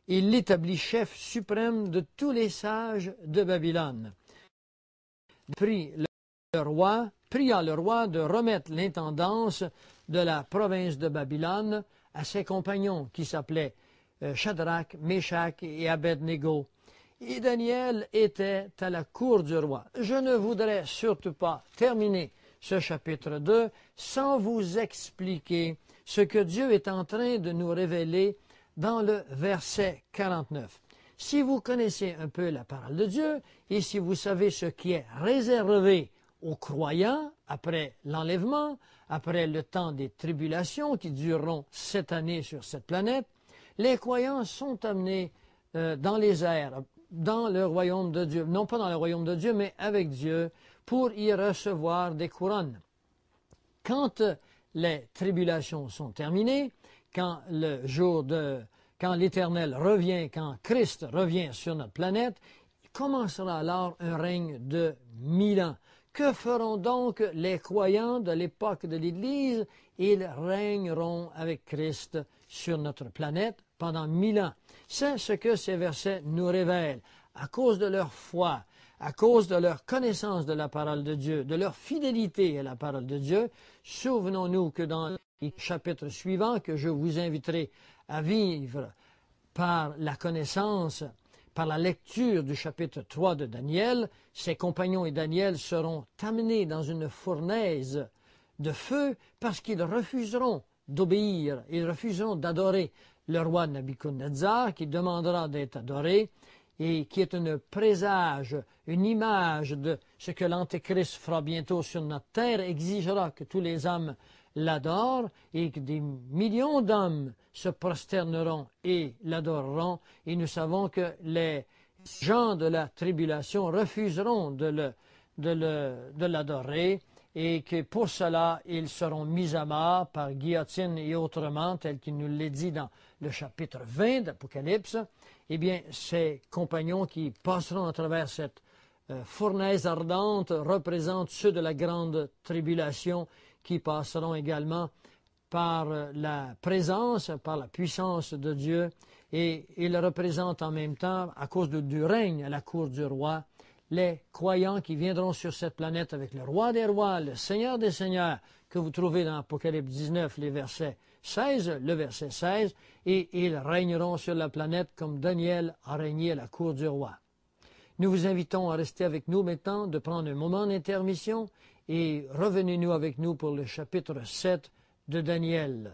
Il l'établit chef suprême de tous les sages de Babylone. Pria le roi de remettre l'intendance de la province de Babylone à ses compagnons qui s'appelaient Shadrach, Meshach et Abednego. Et Daniel était à la cour du roi. Je ne voudrais surtout pas terminer ce chapitre 2 sans vous expliquer ce que Dieu est en train de nous révéler dans le verset 49. Si vous connaissez un peu la parole de Dieu et si vous savez ce qui est réservé aux croyants après l'enlèvement, après le temps des tribulations qui dureront 7 années sur cette planète, les croyants sont amenés dans les airs, dans le royaume de Dieu, non pas dans le royaume de Dieu, mais avec Dieu, pour y recevoir des couronnes. Quand les tribulations sont terminées, quand l'Éternel revient, quand Christ revient sur notre planète, il commencera alors un règne de 1000 ans. Que feront donc les croyants de l'époque de l'Église? Ils régneront avec Christ sur notre planète pendant 1000 ans. C'est ce que ces versets nous révèlent. À cause de leur foi, à cause de leur connaissance de la parole de Dieu, de leur fidélité à la parole de Dieu, souvenons-nous que dans les chapitres suivants, que je vous inviterai à vivre par la connaissance, par la lecture du chapitre 3 de Daniel, ses compagnons et Daniel seront amenés dans une fournaise de feu parce qu'ils refuseront d'obéir, ils refuseront d'adorer le roi Nabuchodonosor qui demandera d'être adoré et qui est un présage, une image de ce que l'Antéchrist fera bientôt sur notre terre, exigera que tous les hommes l'adorent et que des millions d'hommes se prosterneront et l'adoreront. Et nous savons que les gens de la tribulation refuseront de l'adorer et que pour cela, ils seront mis à mort par guillotine et autrement, tel qu'il nous l'est dit dans le chapitre 20 d'Apocalypse. Eh bien, ces compagnons qui passeront à travers cette fournaise ardente représentent ceux de la grande tribulation qui passeront également par la présence, par la puissance de Dieu, et ils représentent en même temps, à cause du règne à la cour du roi, les croyants qui viendront sur cette planète avec le roi des rois, le Seigneur des seigneurs, que vous trouvez dans Apocalypse 19, le verset 16, et ils régneront sur la planète comme Daniel a régné à la cour du roi. Nous vous invitons à rester avec nous maintenant, de prendre un moment d'intermission, et revenez-nous avec nous pour le chapitre 7 de Daniel.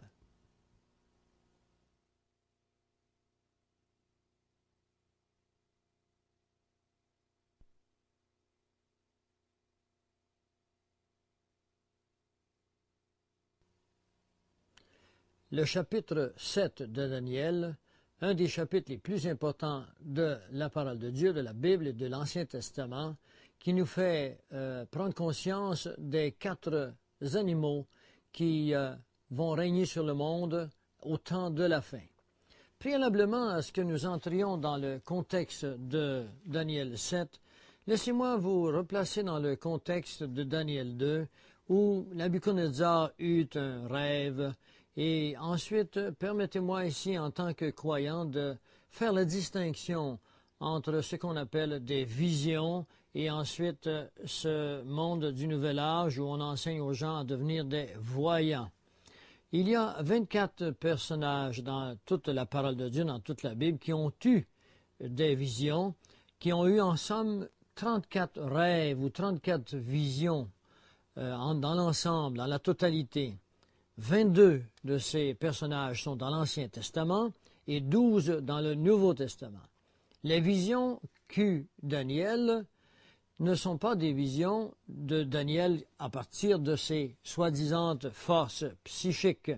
Le chapitre 7 de Daniel, un des chapitres les plus importants de la parole de Dieu, de la Bible et de l'Ancien Testament, qui nous fait prendre conscience des 4 animaux qui vont régner sur le monde au temps de la fin. Préalablement à ce que nous entrions dans le contexte de Daniel 7, laissez-moi vous replacer dans le contexte de Daniel 2, où Nabuchodonosor eut un rêve. Et ensuite, permettez-moi ici, en tant que croyant, de faire la distinction entre ce qu'on appelle des visions et ensuite ce monde du nouvel âge où on enseigne aux gens à devenir des voyants. Il y a 24 personnages dans toute la parole de Dieu, dans toute la Bible, qui ont eu des visions, qui ont eu en somme 34 rêves ou 34 visions dans l'ensemble, dans la totalité. 22 de ces personnages sont dans l'Ancien Testament et 12 dans le Nouveau Testament. Les visions qu'eut Daniel ne sont pas des visions de Daniel à partir de ses soi-disant forces psychiques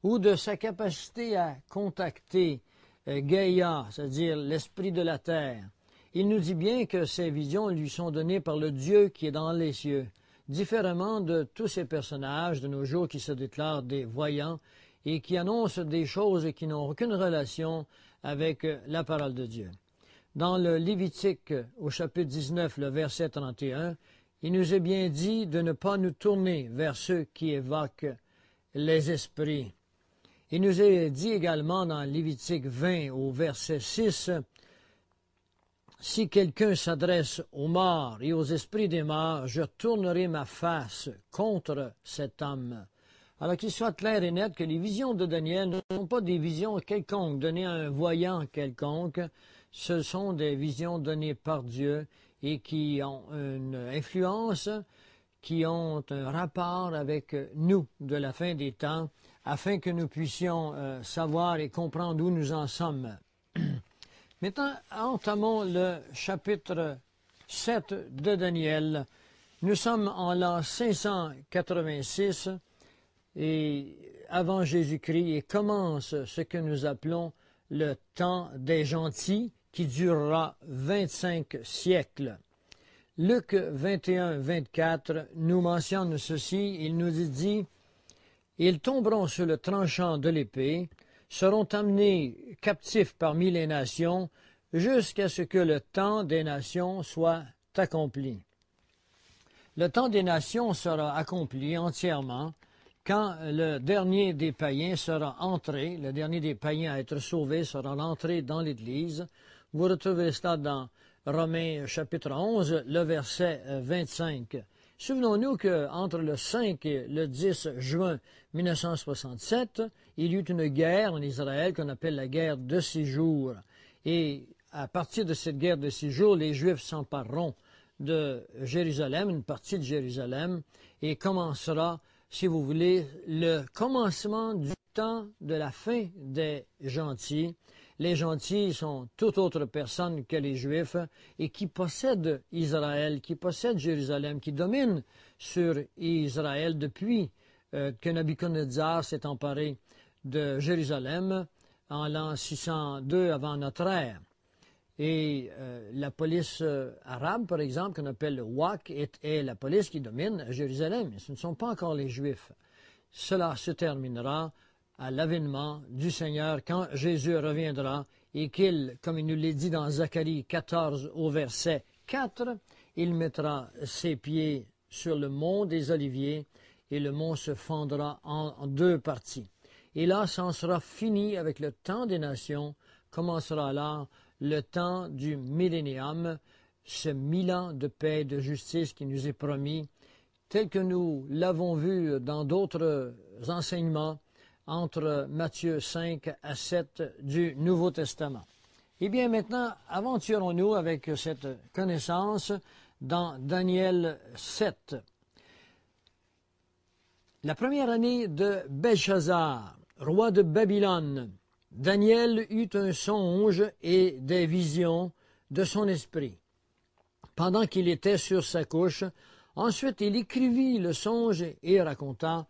ou de sa capacité à contacter Gaïa, c'est-à-dire l'esprit de la terre. Il nous dit bien que ces visions lui sont données par le Dieu qui est dans les cieux, différemment de tous ces personnages de nos jours qui se déclarent des voyants et qui annoncent des choses qui n'ont aucune relation avec la parole de Dieu. dans le Lévitique, au chapitre 19, le verset 31, il nous est bien dit de ne pas nous tourner vers ceux qui évoquent les esprits. Il nous est dit également dans Lévitique 20, au verset 6, « Si quelqu'un s'adresse aux morts et aux esprits des morts, je tournerai ma face contre cet homme. » Alors qu'il soit clair et net que les visions de Daniel ne sont pas des visions quelconques données à un voyant quelconque, ce sont des visions données par Dieu et qui ont une influence, qui ont un rapport avec nous de la fin des temps, afin que nous puissions savoir et comprendre où nous en sommes. Maintenant, entamons le chapitre 7 de Daniel. Nous sommes en l'an 586 et avant Jésus-Christ et commence ce que nous appelons le temps des gentils qui durera 25 siècles. Luc 21-24 nous mentionne ceci, il nous dit « Ils tomberont sur le tranchant de l'épée, seront amenés captifs parmi les nations, jusqu'à ce que le temps des nations soit accompli. » Le temps des nations sera accompli entièrement quand le dernier des païens sera entré, le dernier des païens à être sauvé sera entré dans l'Église. Vous retrouvez cela dans Romains chapitre 11, le verset 25. Souvenons-nous qu'entre le 5 et le 10 juin 1967, il y eut une guerre en Israël qu'on appelle la guerre de 6 jours. Et à partir de cette guerre de 6 jours, les Juifs s'empareront de Jérusalem, une partie de Jérusalem, et commencera, si vous voulez, le commencement du temps de la fin des gentils. Les gentils sont toute autre personne que les Juifs et qui possèdent Israël, qui possèdent Jérusalem, qui dominent sur Israël depuis que Nabuchodonosor s'est emparé de Jérusalem en l'an 602 avant notre ère. Et la police arabe, par exemple, qu'on appelle le WAC, est la police qui domine Jérusalem. Ce ne sont pas encore les Juifs. Cela se terminera à l'avènement du Seigneur quand Jésus reviendra et qu'il, comme il nous l'a dit dans Zacharie 14 au verset 4, il mettra ses pieds sur le mont des Oliviers et le mont se fendra en deux parties. Et là, ça en sera fini avec le temps des nations, commencera alors le temps du millénium, ce 1000 ans de paix et de justice qui nous est promis, tel que nous l'avons vu dans d'autres enseignements, entre Matthieu 5 à 7 du Nouveau Testament. Eh bien, maintenant, aventurons-nous avec cette connaissance dans Daniel 7. La première année de Belshazzar, roi de Babylone, Daniel eut un songe et des visions de son esprit, pendant qu'il était sur sa couche. Ensuite, il écrivit le songe et raconta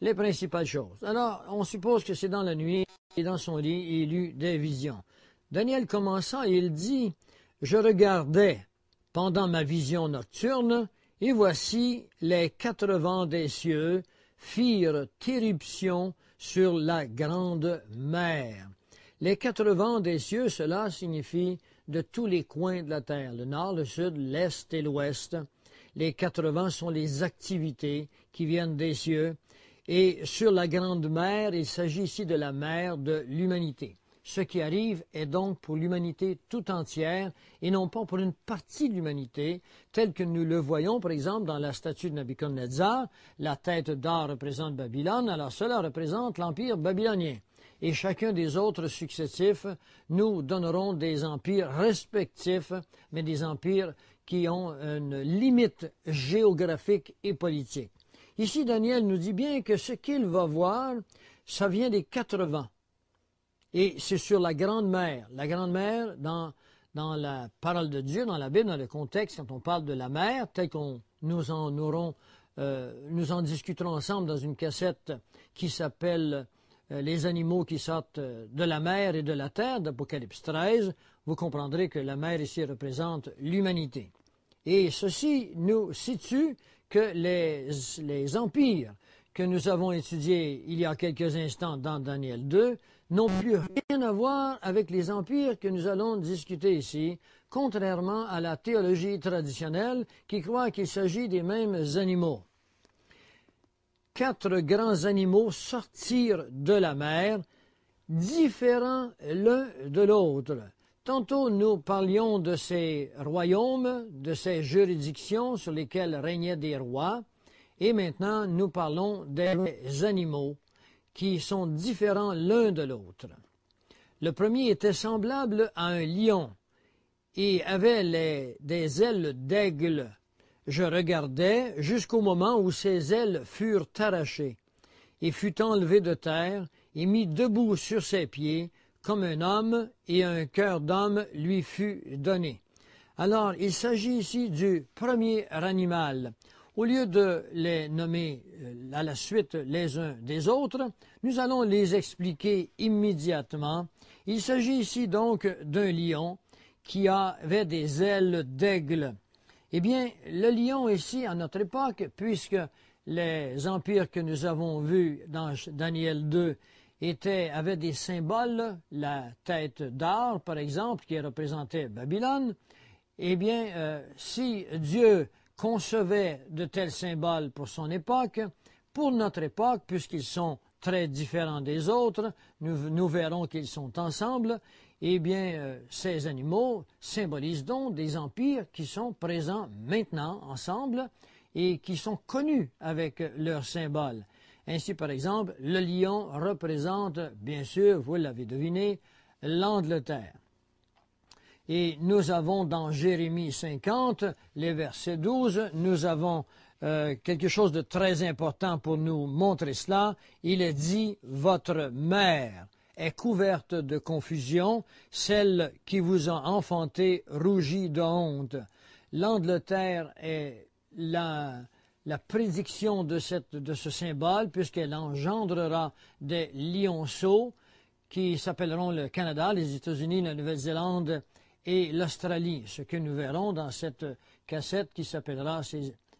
les principales choses. Alors, on suppose que c'est dans la nuit, et dans son lit, il eut des visions. Daniel commença et il dit, « Je regardais pendant ma vision nocturne, et voici les 4 vents des cieux firent éruption sur la grande mer. » Les 4 vents des cieux, cela signifie de tous les coins de la terre, le nord, le sud, l'est et l'ouest. Les 4 vents sont les activités qui viennent des cieux. Et sur la grande mer, il s'agit ici de la mer de l'humanité. Ce qui arrive est donc pour l'humanité tout entière et non pas pour une partie de l'humanité, telle que nous le voyons par exemple dans la statue de Nabuchodonosor. La tête d'or représente Babylone, alors cela représente l'empire babylonien. Et chacun des autres successifs nous donneront des empires respectifs, mais des empires qui ont une limite géographique et politique. Ici, Daniel nous dit bien que ce qu'il va voir, ça vient des 4 vents. Et c'est sur la grande mer. La grande mer, dans la parole de Dieu, dans la Bible, dans le contexte, quand on parle de la mer, tel qu'on nous en discuterons ensemble dans une cassette qui s'appelle Les animaux qui sortent de la mer et de la terre, d'Apocalypse 13, vous comprendrez que la mer ici représente l'humanité. Et ceci nous situe que les empires que nous avons étudiés il y a quelques instants dans Daniel 2 n'ont plus rien à voir avec les empires que nous allons discuter ici, contrairement à la théologie traditionnelle qui croit qu'il s'agit des mêmes animaux. 4 grands animaux sortirent de la mer, différents l'un de l'autre. Tantôt nous parlions de ces royaumes, de ces juridictions sur lesquelles régnaient des rois, et maintenant nous parlons des animaux qui sont différents l'un de l'autre. Le premier était semblable à un lion et avait des ailes d'aigle. Je regardais jusqu'au moment où ses ailes furent arrachées, et fut enlevé de terre, et mis debout sur ses pieds, comme un homme, et un cœur d'homme lui fut donné. Alors, il s'agit ici du premier animal. Au lieu de les nommer à la suite les uns des autres, nous allons les expliquer immédiatement. Il s'agit ici donc d'un lion qui avait des ailes d'aigle. Eh bien, le lion ici, à notre époque, puisque les empires que nous avons vus dans Daniel 2 avaient des symboles, la tête d'or, par exemple, qui représentait Babylone, eh bien, si Dieu concevait de tels symboles pour son époque, pour notre époque, puisqu'ils sont très différents des autres, nous verrons qu'ils sont ensemble, eh bien, ces animaux symbolisent donc des empires qui sont présents maintenant ensemble et qui sont connus avec leurs symboles. Ainsi, par exemple, le lion représente, bien sûr, vous l'avez deviné, l'Angleterre. Et nous avons dans Jérémie 50, les versets 12, nous avons quelque chose de très important pour nous montrer cela. Il est dit, votre mère est couverte de confusion, celle qui vous a enfanté rougit de honte. L'Angleterre est la prédiction de ce symbole, puisqu'elle engendrera des lionceaux qui s'appelleront le Canada, les États-Unis, la Nouvelle-Zélande et l'Australie, ce que nous verrons dans cette cassette qui s'appellera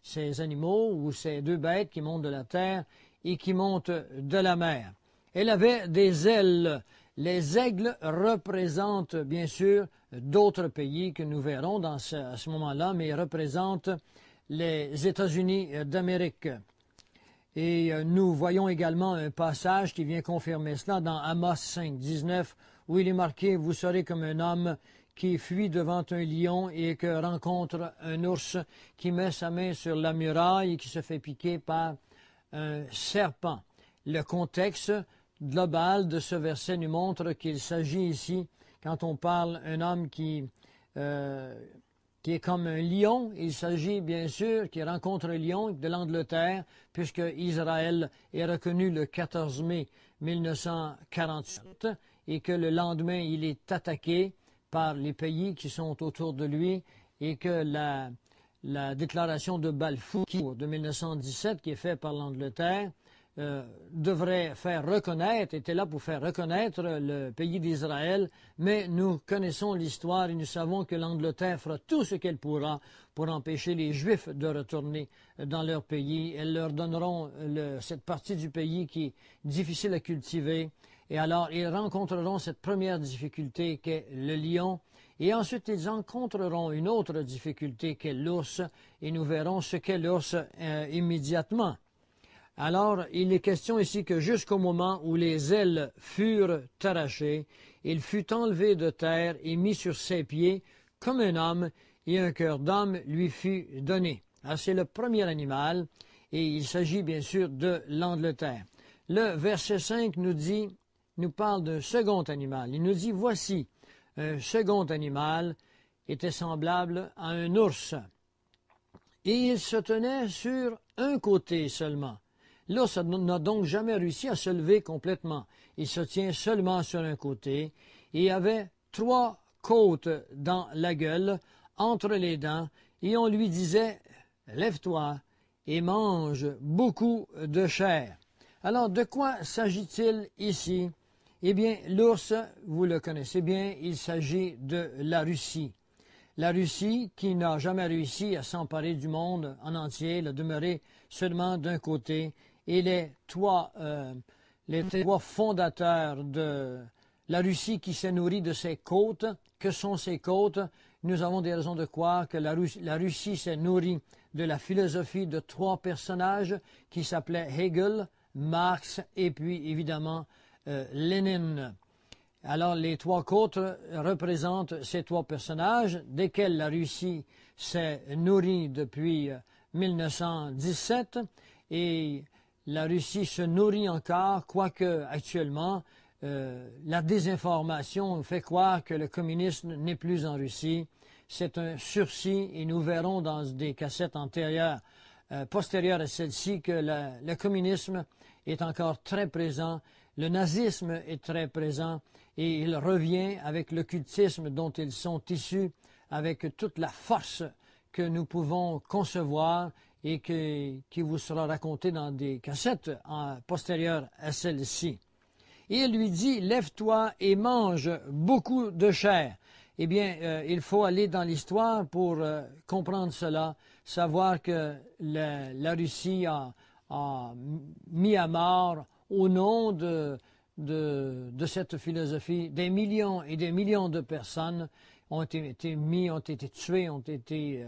ces animaux ou ces 2 bêtes qui montent de la terre et qui montent de la mer. Elle avait des ailes. Les aigles représentent bien sûr d'autres pays que nous verrons à ce moment-là, mais représentent les États-Unis d'Amérique. Et nous voyons également un passage qui vient confirmer cela dans Amos 5, 19, où il est marqué « Vous serez comme un homme qui fuit devant un lion et que rencontre un ours qui met sa main sur la muraille et qui se fait piquer par un serpent. » Le contexte global de ce verset nous montre qu'il s'agit ici, quand on parle d'un homme qui est comme un lion, il s'agit bien sûr, qui rencontre un lion de l'Angleterre, puisque Israël est reconnu le 14 mai 1947 et que le lendemain il est attaqué par les pays qui sont autour de lui et que la déclaration de Balfour de 1917 qui est faite par l'Angleterre devrait faire reconnaître, était là pour faire reconnaître le pays d'Israël, mais nous connaissons l'histoire et nous savons que l'Angleterre fera tout ce qu'elle pourra pour empêcher les Juifs de retourner dans leur pays. Elles leur donneront cette partie du pays qui est difficile à cultiver, et alors ils rencontreront cette première difficulté qu'est le lion, et ensuite ils rencontreront une autre difficulté qu'est l'ours, et nous verrons ce qu'est l'ours immédiatement. Alors, il est question ici que jusqu'au moment où les ailes furent arrachées, il fut enlevé de terre et mis sur ses pieds comme un homme, et un cœur d'homme lui fut donné. Alors, c'est le premier animal, et il s'agit bien sûr de l'Angleterre. Le verset 5 nous parle d'un second animal. Il nous dit, voici, un second animal était semblable à un ours, et il se tenait sur un côté seulement. L'ours n'a donc jamais réussi à se lever complètement. Il se tient seulement sur un côté et avait 3 côtes dans la gueule, entre les dents, et on lui disait « Lève-toi et mange beaucoup de chair ». Alors, de quoi s'agit-il ici? Eh bien, l'ours, vous le connaissez bien, il s'agit de la Russie. La Russie, qui n'a jamais réussi à s'emparer du monde en entier, elle a demeuré seulement d'un côté, et les les trois fondateurs de la Russie qui s'est nourrie de ses côtes. Que sont ces côtes? Nous avons des raisons de croire que la Russie s'est nourrie de la philosophie de trois personnages qui s'appelaient Hegel, Marx et puis évidemment Lénine. Alors les trois côtes représentent ces trois personnages desquels la Russie s'est nourrie depuis 1917 et la Russie se nourrit encore, quoique actuellement la désinformation fait croire que le communisme n'est plus en Russie. C'est un sursis et nous verrons dans des cassettes antérieures, postérieures à celle-ci, que le communisme est encore très présent, le nazisme est très présent et il revient avec l'occultisme dont ils sont issus, avec toute la force que nous pouvons concevoir et qui vous sera racontée dans des cassettes postérieures à celle-ci. Et il lui dit, lève-toi et mange beaucoup de chair. Eh bien, il faut aller dans l'histoire pour comprendre cela, savoir que la Russie a mis à mort, au nom de cette philosophie, des millions et des millions de personnes ont été tuées, ont été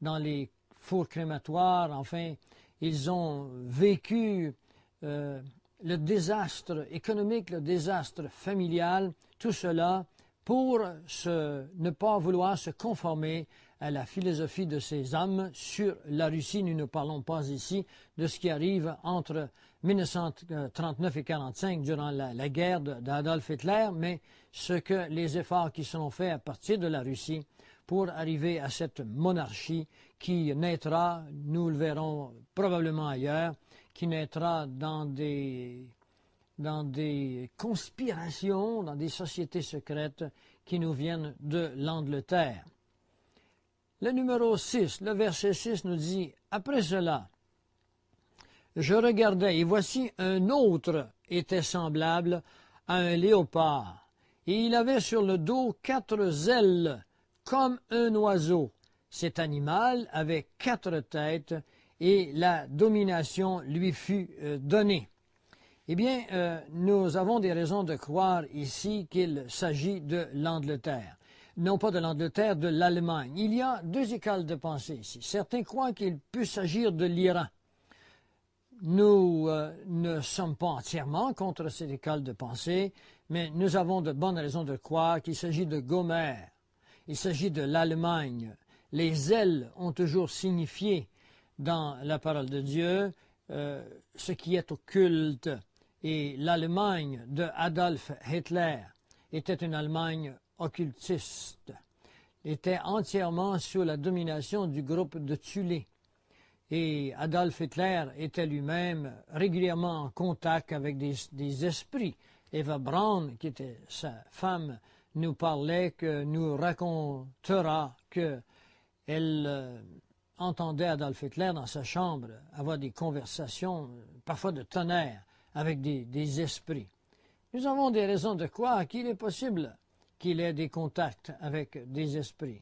dans les fours crématoires, enfin, ils ont vécu le désastre économique, le désastre familial, tout cela pour ne pas vouloir se conformer à la philosophie de ces hommes sur la Russie. Nous ne parlons pas ici de ce qui arrive entre 1939 et 1945 durant la guerre d'Adolf Hitler, mais les efforts qui seront faits à partir de la Russie pour arriver à cette monarchie qui naîtra, nous le verrons probablement ailleurs, qui naîtra dans des conspirations, dans des sociétés secrètes qui nous viennent de l'Angleterre. Le numéro 6, le verset 6 nous dit, « Après cela, je regardais, et voici un autre était semblable à un léopard, et il avait sur le dos 4 ailes, comme un oiseau. Cet animal avait 4 têtes, et la domination lui fut donnée. » Eh bien, nous avons des raisons de croire ici qu'il s'agit de l'Angleterre. Non pas de l'Angleterre, de l'Allemagne. Il y a 2 écoles de pensée ici. Certains croient qu'il peut s'agir de l'Iran. Nous ne sommes pas entièrement contre cette école de pensée, mais nous avons de bonnes raisons de croire qu'il s'agit de Gomer. Il s'agit de l'Allemagne. Les ailes ont toujours signifié dans la parole de Dieu ce qui est occulte. Et l'Allemagne de Adolf Hitler était une Allemagne occultiste, était entièrement sous la domination du groupe de Thulé. Et Adolf Hitler était lui-même régulièrement en contact avec des esprits. Eva Braun, qui était sa femme, nous racontera qu'elle entendait Adolf Hitler dans sa chambre avoir des conversations, parfois de tonnerre, avec des esprits. Nous avons des raisons de croire qu'il est possible qu'il ait des contacts avec des esprits,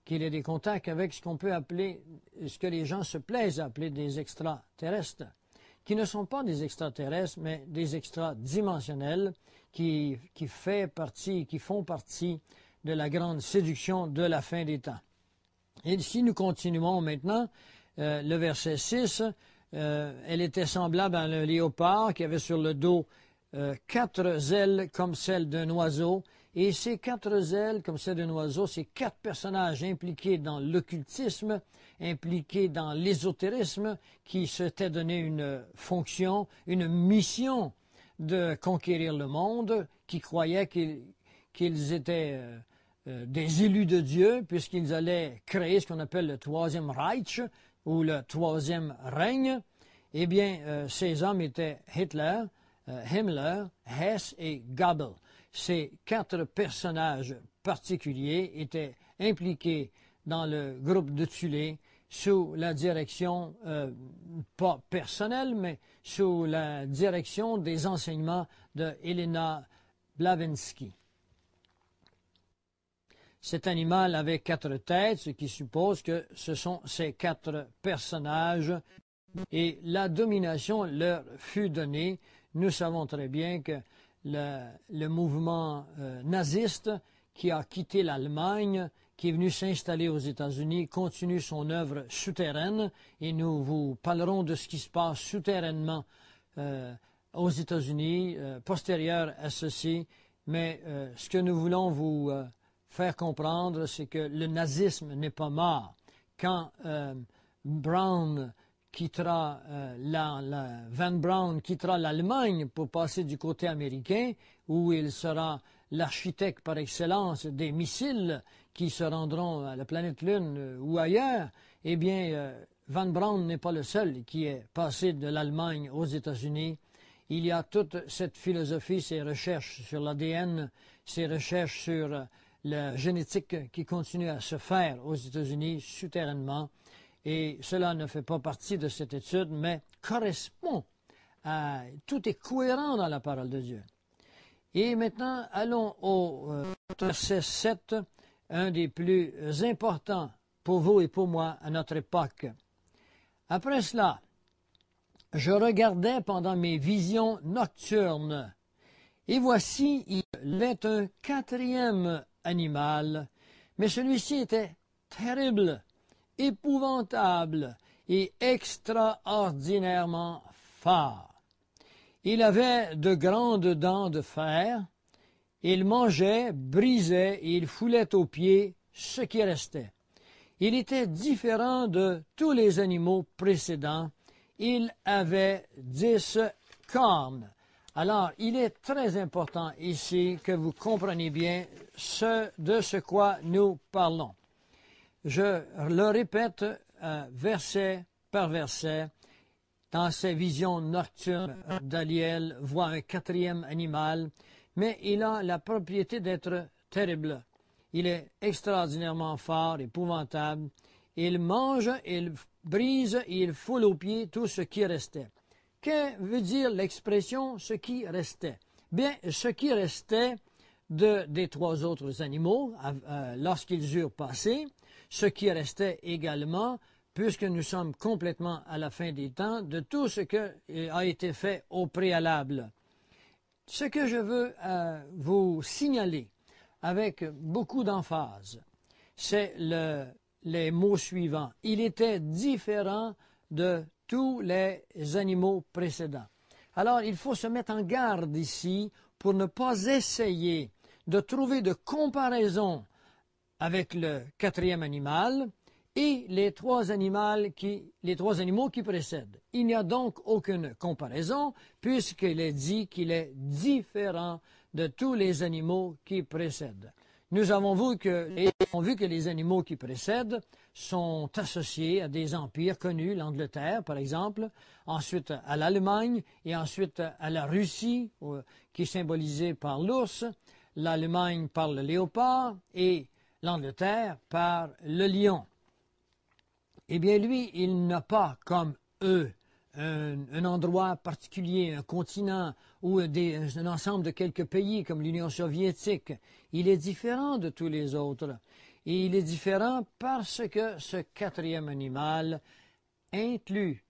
qu'il ait des contacts avec ce qu'on peut appeler, ce que les gens se plaisent à appeler des extraterrestres, qui ne sont pas des extraterrestres, mais des extradimensionnels qui font partie de la grande séduction de la fin des temps. Et si nous continuons maintenant, le verset 6, elle était semblable à un léopard qui avait sur le dos 4 ailes comme celles d'un oiseau. Et ces 4 ailes comme celles d'un oiseau, ces 4 personnages impliqués dans l'occultisme, impliqués dans l'ésotérisme, qui s'étaient donné une fonction, une mission de conquérir le monde, qui croyaient qu'ils étaient des élus de Dieu, puisqu'ils allaient créer ce qu'on appelle le Troisième Reich, ou le Troisième règne. Eh bien, ces hommes étaient Hitler, Himmler, Hess et Goebbels. Ces 4 personnages particuliers étaient impliqués dans le groupe de Thulé sous la direction, pas personnelle, mais sous la direction des enseignements de Helena Blavatsky. Cet animal avait 4 têtes, ce qui suppose que ce sont ces 4 personnages, et la domination leur fut donnée. nous savons très bien que le mouvement naziste qui a quitté l'Allemagne, qui est venu s'installer aux États-Unis, continue son œuvre souterraine, et nous vous parlerons de ce qui se passe souterrainement aux États-Unis, postérieur à ceci. Mais ce que nous voulons vous faire comprendre, c'est que le nazisme n'est pas mort. Quand Braun quittera Van Braun quittera l'Allemagne pour passer du côté américain, où il sera l'architecte par excellence des missiles qui se rendront à la planète Lune ou ailleurs, eh bien, Van Braun n'est pas le seul qui est passé de l'Allemagne aux États-Unis. Il y a toute cette philosophie, ces recherches sur l'ADN, ces recherches sur la génétique qui continuent à se faire aux États-Unis souterrainement. Et cela ne fait pas partie de cette étude, mais correspond à... Tout est cohérent dans la parole de Dieu. Et maintenant, allons au verset 7, un des plus importants pour vous et pour moi à notre époque. Après cela, je regardais pendant mes visions nocturnes, et voici, il y avait un quatrième animal, mais celui-ci était terrible, épouvantable et extraordinairement fort. Il avait de grandes dents de fer, il mangeait, brisait et il foulait aux pieds ce qui restait. Il était différent de tous les animaux précédents. Il avait 10 cornes. Alors, il est très important ici que vous compreniez bien de ce quoi nous parlons. Je le répète verset par verset. Dans ses visions nocturnes, Daniel voit un quatrième animal, mais il a la propriété d'être terrible. Il est extraordinairement fort, épouvantable. Il mange, il brise et il foule aux pieds tout ce qui restait. Que veut dire l'expression « ce qui restait » ? Bien, ce qui restait des trois autres animaux lorsqu'ils eurent passé, ce qui restait également, puisque nous sommes complètement à la fin des temps, de tout ce qui a été fait au préalable. Ce que je veux vous signaler avec beaucoup d'emphase, c'est les mots suivants. Il était différent de tous les animaux précédents. Alors, il faut se mettre en garde ici pour ne pas essayer de trouver de comparaison avec le quatrième animal et les trois animaux qui précèdent. Il n'y a donc aucune comparaison puisqu'il est dit qu'il est différent de tous les animaux qui précèdent. Nous avons vu que les animaux qui précèdent sont associés à des empires connus, l'Angleterre par exemple, ensuite à l'Allemagne et ensuite à la Russie qui est symbolisée par l'ours, l'Allemagne par le léopard et l'Angleterre par le lion. Eh bien lui, il n'a pas comme eux un endroit particulier, un continent ou un ensemble de quelques pays comme l'Union soviétique. Il est différent de tous les autres. Et il est différent parce que ce quatrième animal inclut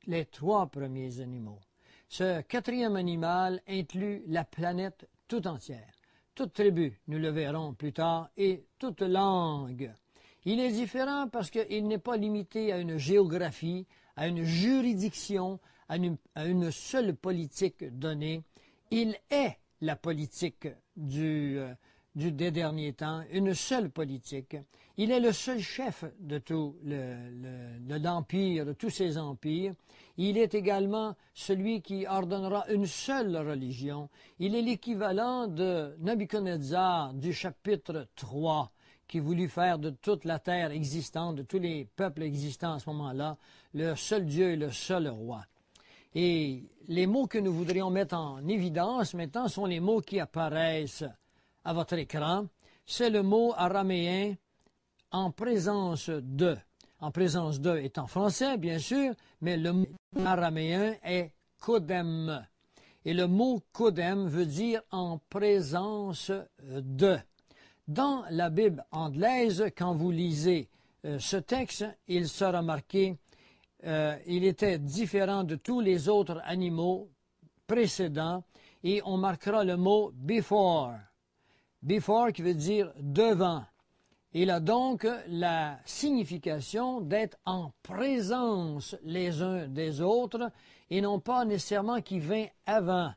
les trois premiers animaux. Ce quatrième animal inclut la planète tout entière, toute tribu, nous le verrons plus tard, et toute langue. Il est différent parce qu'il n'est pas limité à une géographie, à une juridiction, à une seule politique donnée. Il est la politique des derniers temps, une seule politique. Il est le seul chef de tout l'empire, de tous ces empires. Il est également celui qui ordonnera une seule religion. Il est l'équivalent de Nabuchodonosor du chapitre 3, qui voulut faire de toute la terre existante, de tous les peuples existants à ce moment-là, le seul Dieu et le seul roi. Et les mots que nous voudrions mettre en évidence maintenant sont les mots qui apparaissent à votre écran. C'est le mot araméen « en présence de ». En présence de est en français, bien sûr, mais le mot araméen est « kodem ». Et le mot « kodem » veut dire « en présence de ». Dans la Bible anglaise, quand vous lisez ce texte, il sera marqué il était différent de tous les autres animaux précédent, et on marquera le mot before. Before qui veut dire devant. Il a donc la signification d'être en présence les uns des autres et non pas nécessairement qui vint avant,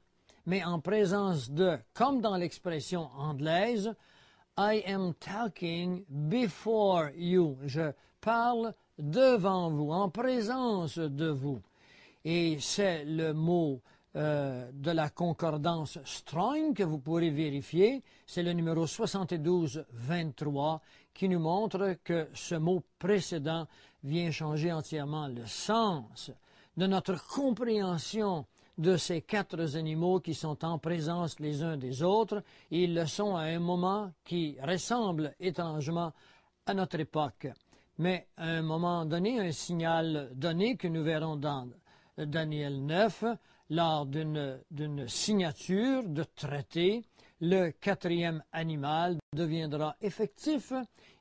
mais en présence de, comme dans l'expression anglaise, I am talking before you. Je parle devant vous, en présence de vous. Et c'est le mot de la concordance Strong que vous pourrez vérifier. C'est le numéro 7223 qui nous montre que ce mot précédent vient changer entièrement le sens de notre compréhension de ces quatre animaux qui sont en présence les uns des autres. Et ils le sont à un moment qui ressemble étrangement à notre époque. Mais à un moment donné, un signal donné que nous verrons dans Daniel 9, lors d'une signature de traité, le quatrième animal deviendra effectif,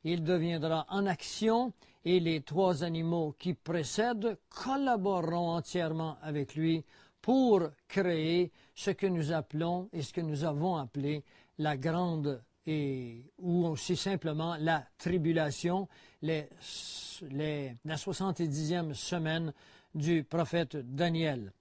il deviendra en action, et les trois animaux qui précèdent collaboreront entièrement avec lui pour créer ce que nous appelons et ce que nous avons appelé la grande ou aussi simplement la tribulation, la 70e semaine du prophète Daniel.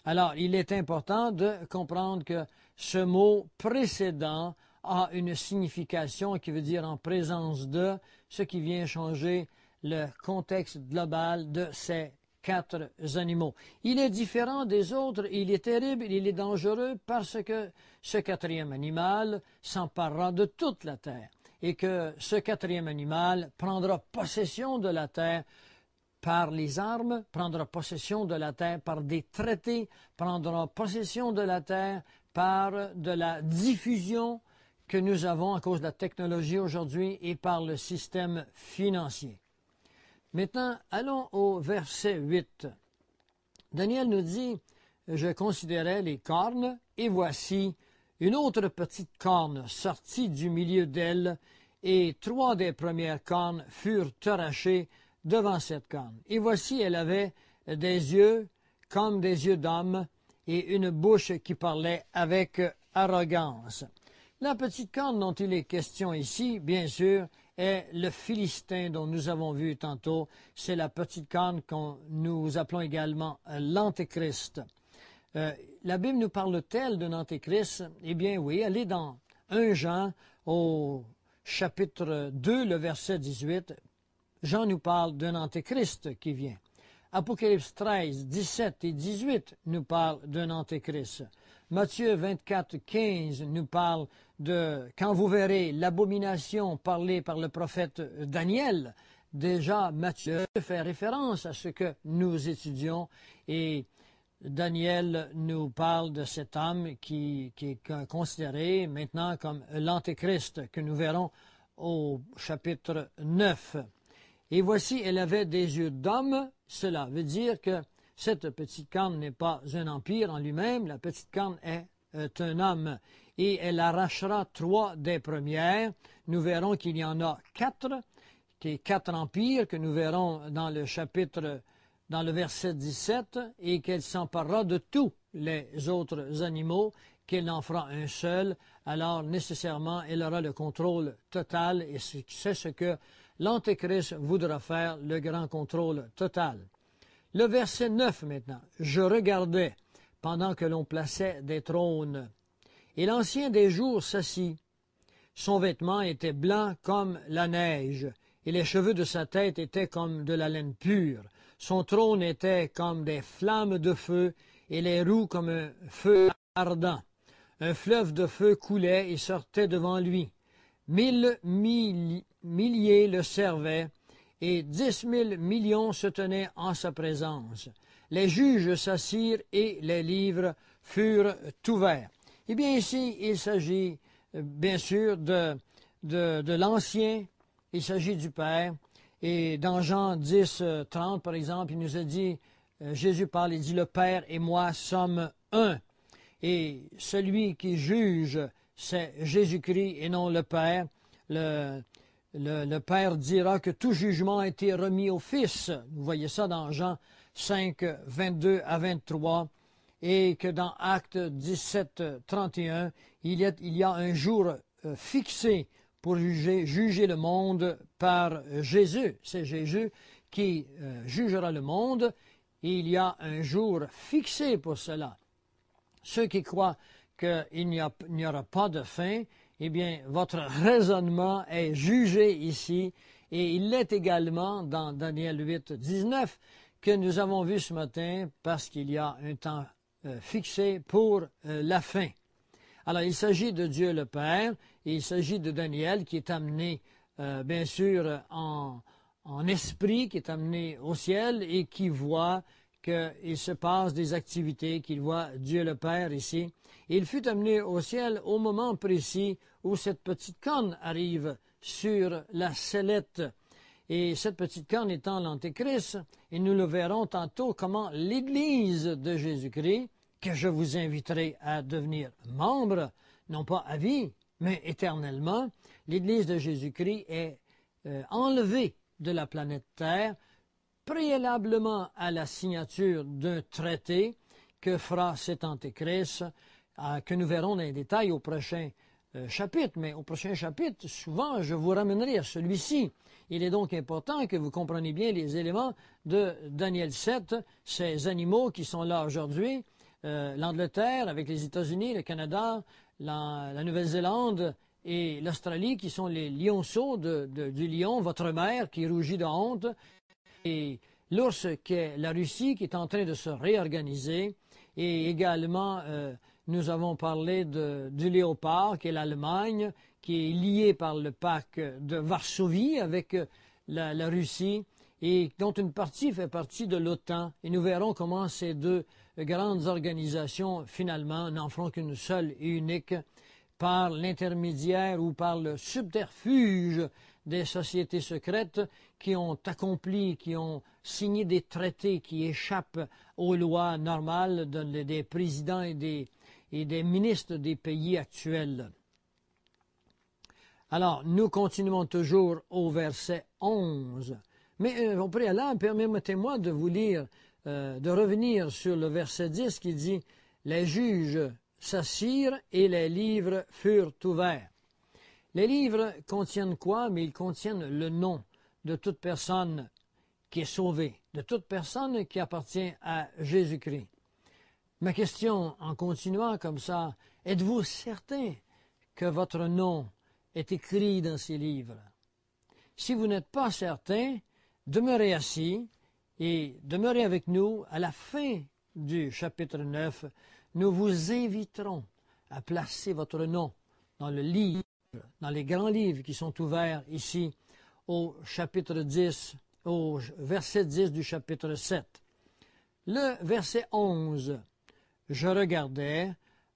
Alors, il est important de comprendre que ce mot précédent a une signification qui veut dire en présence de, ce qui vient changer le contexte global de ces quatre animaux. Il est différent des autres, il est terrible, il est dangereux parce que ce quatrième animal s'emparera de toute la terre et que ce quatrième animal prendra possession de la terre par les armes, prendra possession de la terre par des traités, prendra possession de la terre par de la diffusion que nous avons à cause de la technologie aujourd'hui et par le système financier. Maintenant, allons au verset 8. Daniel nous dit, « Je considérais les cornes, et voici, une autre petite corne sortit du milieu d'elle, et trois des premières cornes furent arrachées devant cette corne. Et voici, elle avait des yeux comme des yeux d'homme, et une bouche qui parlait avec arrogance. » La petite corne dont il est question ici, bien sûr, est le Philistin dont nous avons vu tantôt. C'est la petite corne que nous appelons également l'Antéchrist. La Bible nous parle-t-elle d'un Antéchrist? Eh bien oui, elle est dans 1 Jean au chapitre 2, le verset 18. Jean nous parle d'un Antéchrist qui vient. Apocalypse 13, 17 et 18 nous parlent d'un Antéchrist. Matthieu 24, 15 nous parle de « Quand vous verrez l'abomination parlée par le prophète Daniel », déjà Matthieu fait référence à ce que nous étudions et Daniel nous parle de cet homme qui est considéré maintenant comme l'Antéchrist que nous verrons au chapitre 9. Et voici, elle avait des yeux d'homme. Cela veut dire que cette petite corne n'est pas un empire en lui-même. La petite corne est un homme. Et elle arrachera trois des premières. Nous verrons qu'il y en a quatre empires que nous verrons dans le chapitre, dans le verset 17, et qu'elle s'emparera de tous les autres animaux, qu'elle en fera un seul. Alors, nécessairement, elle aura le contrôle total, et c'est ce que l'Antéchrist voudra faire, le grand contrôle total. Le verset 9 maintenant. « Je regardais pendant que l'on plaçait des trônes, et l'ancien des jours s'assit. Son vêtement était blanc comme la neige, et les cheveux de sa tête étaient comme de la laine pure. Son trône était comme des flammes de feu, et les roues comme un feu ardent. Un fleuve de feu coulait et sortait devant lui. 1000 milliers le servaient, et 10 000 millions se tenaient en sa présence. Les juges s'assirent et les livres furent ouverts. » Eh bien, ici, il s'agit bien sûr de l'Ancien, il s'agit du Père. Et dans Jean 10, 30, par exemple, il nous a dit, Jésus parle, il dit, « Le Père et moi sommes un. » Et celui qui juge, c'est Jésus-Christ et non le Père. Le Père dira que tout jugement a été remis au Fils. Vous voyez ça dans Jean 5, 22 à 23. et que dans Actes 17, 31, il y a un jour fixé pour juger le monde par Jésus. C'est Jésus qui jugera le monde, et il y a un jour fixé pour cela. Ceux qui croient qu'il n'y aura pas de fin, eh bien, votre raisonnement est jugé ici, et il l'est également dans Daniel 8, 19, que nous avons vu ce matin, parce qu'il y a un temps fixé pour la fin. Alors, il s'agit de Dieu le Père, et il s'agit de Daniel qui est amené, bien sûr, en esprit, qui est amené au ciel et qui voit qu'il se passe des activités, qu'il voit Dieu le Père ici. Et il fut amené au ciel au moment précis où cette petite corne arrive sur la sellette. Et cette petite corne étant l'Antéchrist, et nous le verrons tantôt comment l'Église de Jésus-Christ, que je vous inviterai à devenir membre, non pas à vie, mais éternellement, l'Église de Jésus-Christ est enlevée de la planète Terre, préalablement à la signature d'un traité que fera cet Antéchrist, que nous verrons dans les détails au prochain chapitre. Mais au prochain chapitre, souvent, je vous ramènerai à celui-ci. Il est donc important que vous compreniez bien les éléments de Daniel 7, ces animaux qui sont là aujourd'hui, l'Angleterre avec les États-Unis, le Canada, la Nouvelle-Zélande et l'Australie qui sont les lionceaux du lion, votre mère qui rougit de honte, et l'ours qui est la Russie qui est en train de se réorganiser, et également nous avons parlé du léopard qui est l'Allemagne, qui est liée par le pacte de Varsovie avec la Russie, et dont une partie fait partie de l'OTAN. Et nous verrons comment ces deux grandes organisations, finalement, n'en feront qu'une seule et unique par l'intermédiaire ou par le subterfuge des sociétés secrètes qui ont accompli, qui ont signé des traités qui échappent aux lois normales des présidents et des ministres des pays actuels. Alors, nous continuons toujours au verset 11. Mais au préalable, permettez-moi de vous lire, de revenir sur le verset 10 qui dit « Les juges s'assirent et les livres furent ouverts ». Les livres contiennent quoi? Mais ils contiennent le nom de toute personne qui est sauvée, de toute personne qui appartient à Jésus-Christ. Ma question, en continuant comme ça, êtes-vous certain que votre nom est écrit dans ces livres? Si vous n'êtes pas certain, demeurez assis et demeurez avec nous à la fin du chapitre 9. Nous vous inviterons à placer votre nom dans le livre, dans les grands livres qui sont ouverts ici au chapitre 10, au verset 10 du chapitre 7. Le verset 11, je regardais,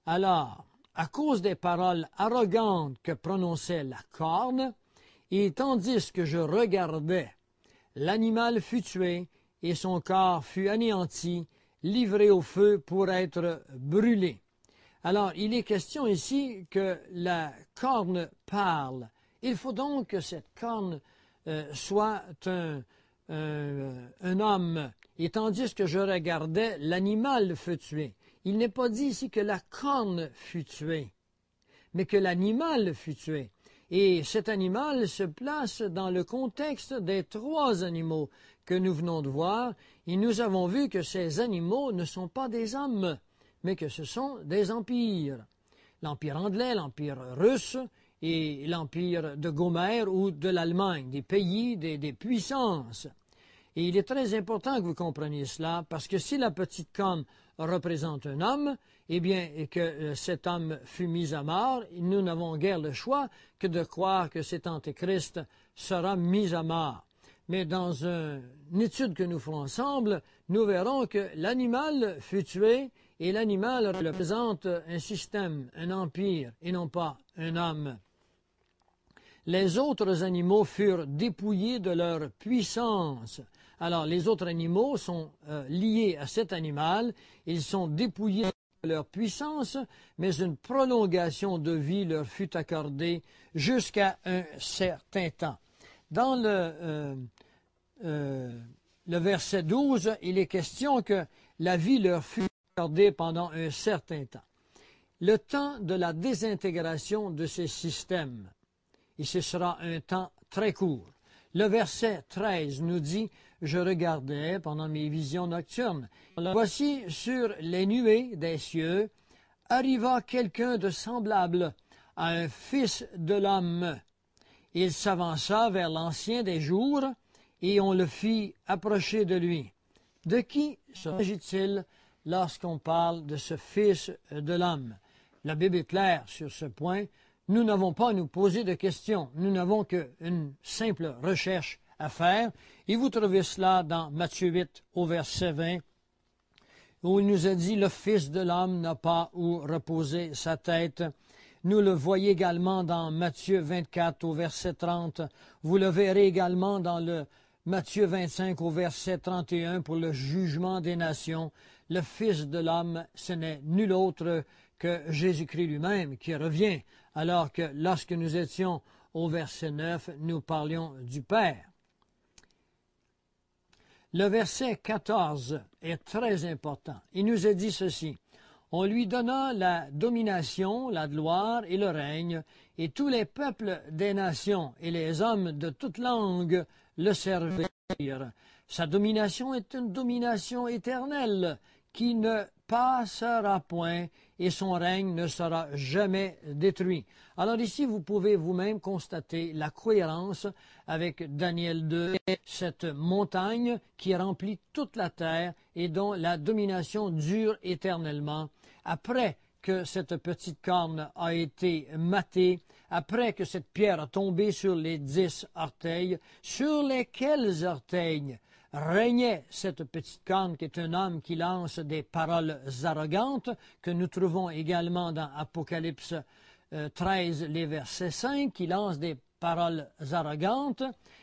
alors, à cause des paroles arrogantes que prononçait la corne, et tandis que je regardais, l'animal fut tué et son corps fut anéanti, livré au feu pour être brûlé. Alors, il est question ici que la corne parle. Il faut donc que cette corne soit un homme. Et tandis que je regardais, l'animal fut tué. Il n'est pas dit ici que la corne fut tuée, mais que l'animal fut tué. Et cet animal se place dans le contexte des trois animaux que nous venons de voir. Et nous avons vu que ces animaux ne sont pas des hommes, mais que ce sont des empires. L'empire anglais, l'empire russe et l'empire de Gomère ou de l'Allemagne, des pays, des puissances. Et il est très important que vous compreniez cela, parce que si la petite corne représente un homme, eh bien, et que cet homme fut mis à mort, nous n'avons guère le choix que de croire que cet Antéchrist sera mis à mort. Mais dans une étude que nous ferons ensemble, nous verrons que l'animal fut tué, et l'animal représente un système, un empire, et non pas un homme. Les autres animaux furent dépouillés de leur puissance. Alors, les autres animaux sont liés à cet animal. Ils sont dépouillés de leur puissance, mais une prolongation de vie leur fut accordée jusqu'à un certain temps. Dans le verset 12, il est question que la vie leur fut garder pendant un certain temps. Le temps de la désintégration de ces systèmes, et ce sera un temps très court. Le verset 13 nous dit « Je regardais pendant mes visions nocturnes. Voici sur les nuées des cieux, arriva quelqu'un de semblable à un fils de l'homme. Il s'avança vers l'ancien des jours, et on le fit approcher de lui. » De qui s'agit-il lorsqu'on parle de ce fils de l'homme? La Bible est claire sur ce point. Nous n'avons pas à nous poser de questions. Nous n'avons qu'une simple recherche à faire. Et vous trouvez cela dans Matthieu 8 au verset 20, où il nous a dit « Le Fils de l'homme n'a pas où reposer sa tête ». Nous le voyons également dans Matthieu 24 au verset 30. Vous le verrez également dans le Matthieu 25 au verset 31 pour le jugement des nations. Le Fils de l'homme, ce n'est nul autre que Jésus-Christ lui-même qui revient, alors que lorsque nous étions au verset 9, nous parlions du Père. Le verset 14 est très important. Il nous a dit ceci. On lui donna la domination, la gloire et le règne, et tous les peuples des nations et les hommes de toute langue le servirent. Sa domination est une domination éternelle qui ne passera point et son règne ne sera jamais détruit. Alors ici, vous pouvez vous-même constater la cohérence avec Daniel 2, cette montagne qui remplit toute la terre et dont la domination dure éternellement. Après que cette petite corne a été matée, après que cette pierre a tombé sur les 10 orteils, sur lesquels orteils régnait cette petite corne qui est un homme qui lance des paroles arrogantes, que nous trouvons également dans Apocalypse 13, les versets 5, qui lance des paroles arrogantes.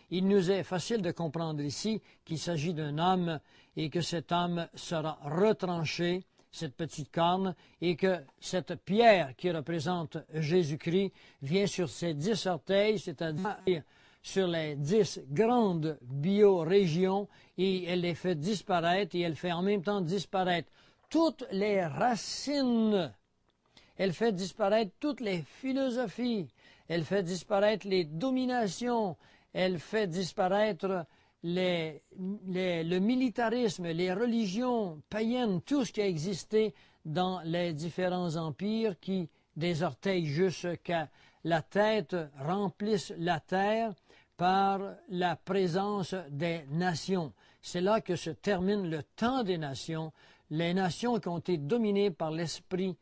Il nous est facile de comprendre ici qu'il s'agit d'un homme et que cet homme sera retranché, cette petite corne, et que cette pierre qui représente Jésus-Christ vient sur ses 10 orteils, c'est-à-dire sur les 10 grandes biorégions, et elle les fait disparaître, et elle fait en même temps disparaître toutes les racines. Elle fait disparaître toutes les philosophies. Elle fait disparaître les dominations. Elle fait disparaître le militarisme, les religions païennes, tout ce qui a existé dans les différents empires qui, des orteils jusqu'à la tête, remplissent la terre par la présence des nations. C'est là que se termine le temps des nations, les nations qui ont été dominées par l'esprit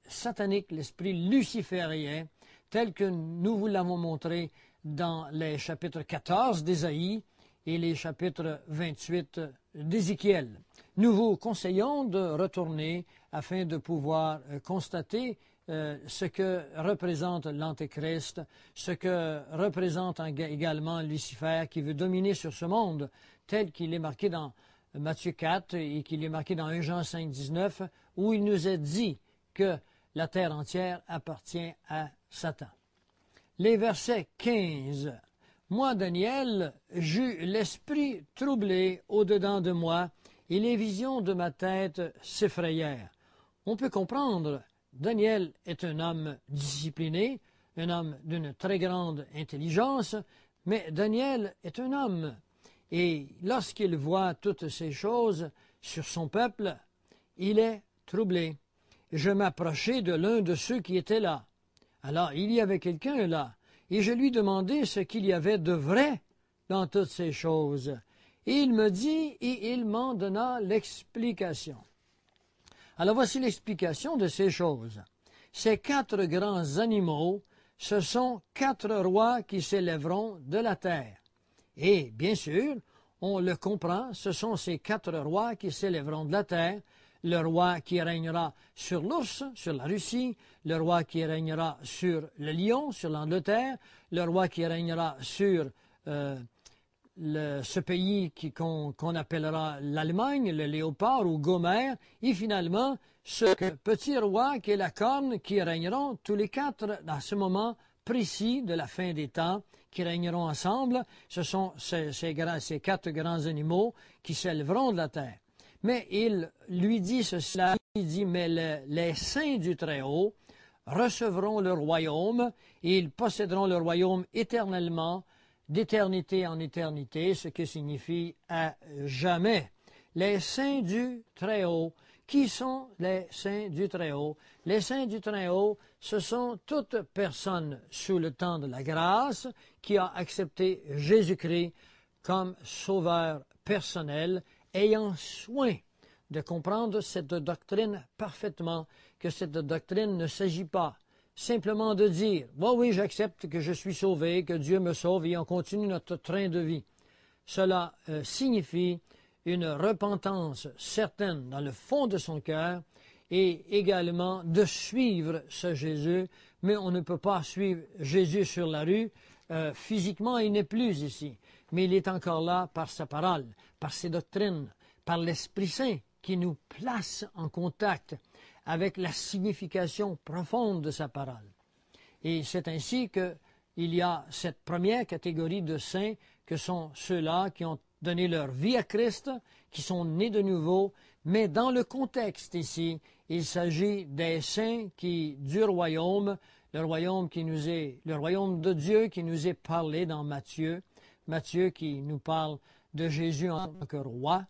satanique, l'esprit luciférien, tel que nous vous l'avons montré dans les chapitres 14 d'Ésaïe et les chapitres 28 d'Ézéchiel. Nous vous conseillons de retourner afin de pouvoir constater ce que représente l'Antéchrist, ce que représente également Lucifer qui veut dominer sur ce monde, tel qu'il est marqué dans Matthieu 4 et qu'il est marqué dans 1 Jean 5, 19, où il nous est dit que la terre entière appartient à Satan. Les versets 15. « Moi, Daniel, j'eus l'esprit troublé au-dedans de moi, et les visions de ma tête s'effrayèrent. » On peut comprendre, Daniel est un homme discipliné, un homme d'une très grande intelligence, mais Daniel est un homme. Et lorsqu'il voit toutes ces choses sur son peuple, il est troublé. Je m'approchai de l'un de ceux qui étaient là. Alors, il y avait quelqu'un là, et je lui demandai ce qu'il y avait de vrai dans toutes ces choses. Et il me dit, et il m'en donna l'explication. Alors, voici l'explication de ces choses. Ces 4 grands animaux, ce sont 4 rois qui s'élèveront de la terre. Et, bien sûr, on le comprend, ce sont ces 4 rois qui s'élèveront de la terre. Le roi qui régnera sur l'ours, sur la Russie, le roi qui régnera sur le lion, sur l'Angleterre, le roi qui régnera sur ce pays qu'on appellera l'Allemagne, le léopard ou Gomère, et finalement ce petit roi qui est la corne qui régneront tous les 4 dans ce moment précis de la fin des temps, qui régneront ensemble. Ce sont ces 4 grands animaux qui s'élèveront de la terre. Mais il lui dit ceci, il dit, mais les saints du Très-Haut recevront le royaume et ils posséderont le royaume éternellement, d'éternité en éternité, ce qui signifie à jamais. Les saints du Très-Haut. Qui sont les saints du Très-Haut? Les saints du Très-Haut, ce sont toute personne sous le temps de la grâce qui a accepté Jésus-Christ comme sauveur personnel, ayant soin de comprendre cette doctrine parfaitement, que cette doctrine ne s'agit pas simplement de dire « oui, j'accepte que je suis sauvé, que Dieu me sauve et on continue notre train de vie ». Cela signifie une repentance certaine dans le fond de son cœur et également de suivre ce Jésus, mais on ne peut pas suivre Jésus sur la rue. Physiquement, il n'est plus ici, mais il est encore là par sa parole, par ses doctrines, par l'Esprit Saint qui nous place en contact avec la signification profonde de sa parole. Et c'est ainsi qu'il y a cette première catégorie de saints que sont ceux-là qui ont donné leur vie à Christ, qui sont nés de nouveau, mais dans le contexte ici, il s'agit des saints du royaume, le royaume le royaume de Dieu qui nous est parlé dans Matthieu, Matthieu qui nous parle de Jésus en tant que roi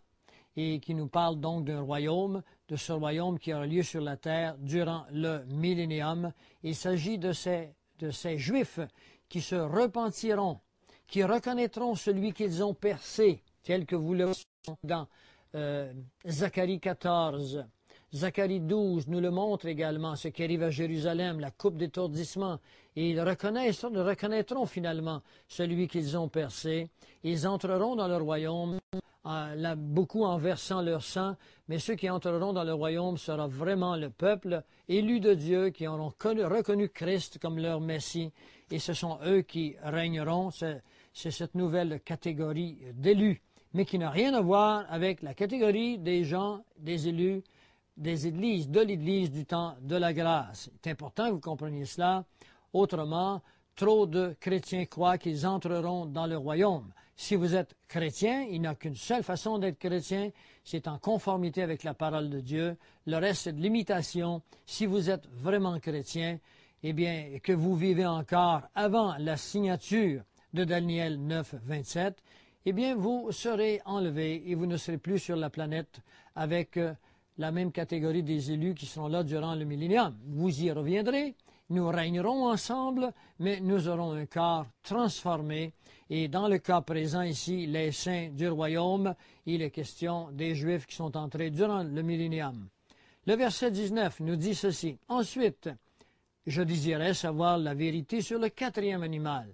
et qui nous parle donc d'un royaume, de ce royaume qui aura lieu sur la terre durant le millénium. Il s'agit de ces Juifs qui se repentiront, qui reconnaîtront celui qu'ils ont percé, tel que vous le voyez dans Zacharie 14. Zacharie 12 nous le montre également, ce qui arrive à Jérusalem, la coupe d'étourdissement. Et ils reconnaîtront finalement celui qu'ils ont percé. Ils entreront dans le royaume, beaucoup en versant leur sang, mais ceux qui entreront dans le royaume sera vraiment le peuple élu de Dieu, qui auront reconnu Christ comme leur Messie. Et ce sont eux qui régneront. C'est cette nouvelle catégorie d'élus, mais qui n'a rien à voir avec la catégorie des gens, des élus, des églises, de l'Église du temps de la grâce. C'est important que vous compreniez cela. Autrement, trop de chrétiens croient qu'ils entreront dans le royaume. Si vous êtes chrétien, il n'y a qu'une seule façon d'être chrétien, c'est en conformité avec la parole de Dieu. Le reste, c'est de l'imitation. Si vous êtes vraiment chrétien, eh bien, que vous vivez encore avant la signature de Daniel 9, 27, eh bien, vous serez enlevé et vous ne serez plus sur la planète avec la même catégorie des élus qui seront là durant le millénium. Vous y reviendrez, nous régnerons ensemble, mais nous aurons un corps transformé. Et dans le cas présent ici, les saints du royaume, il est question des Juifs qui sont entrés durant le millénium. Le verset 19 nous dit ceci. Ensuite, je désirais savoir la vérité sur le quatrième animal.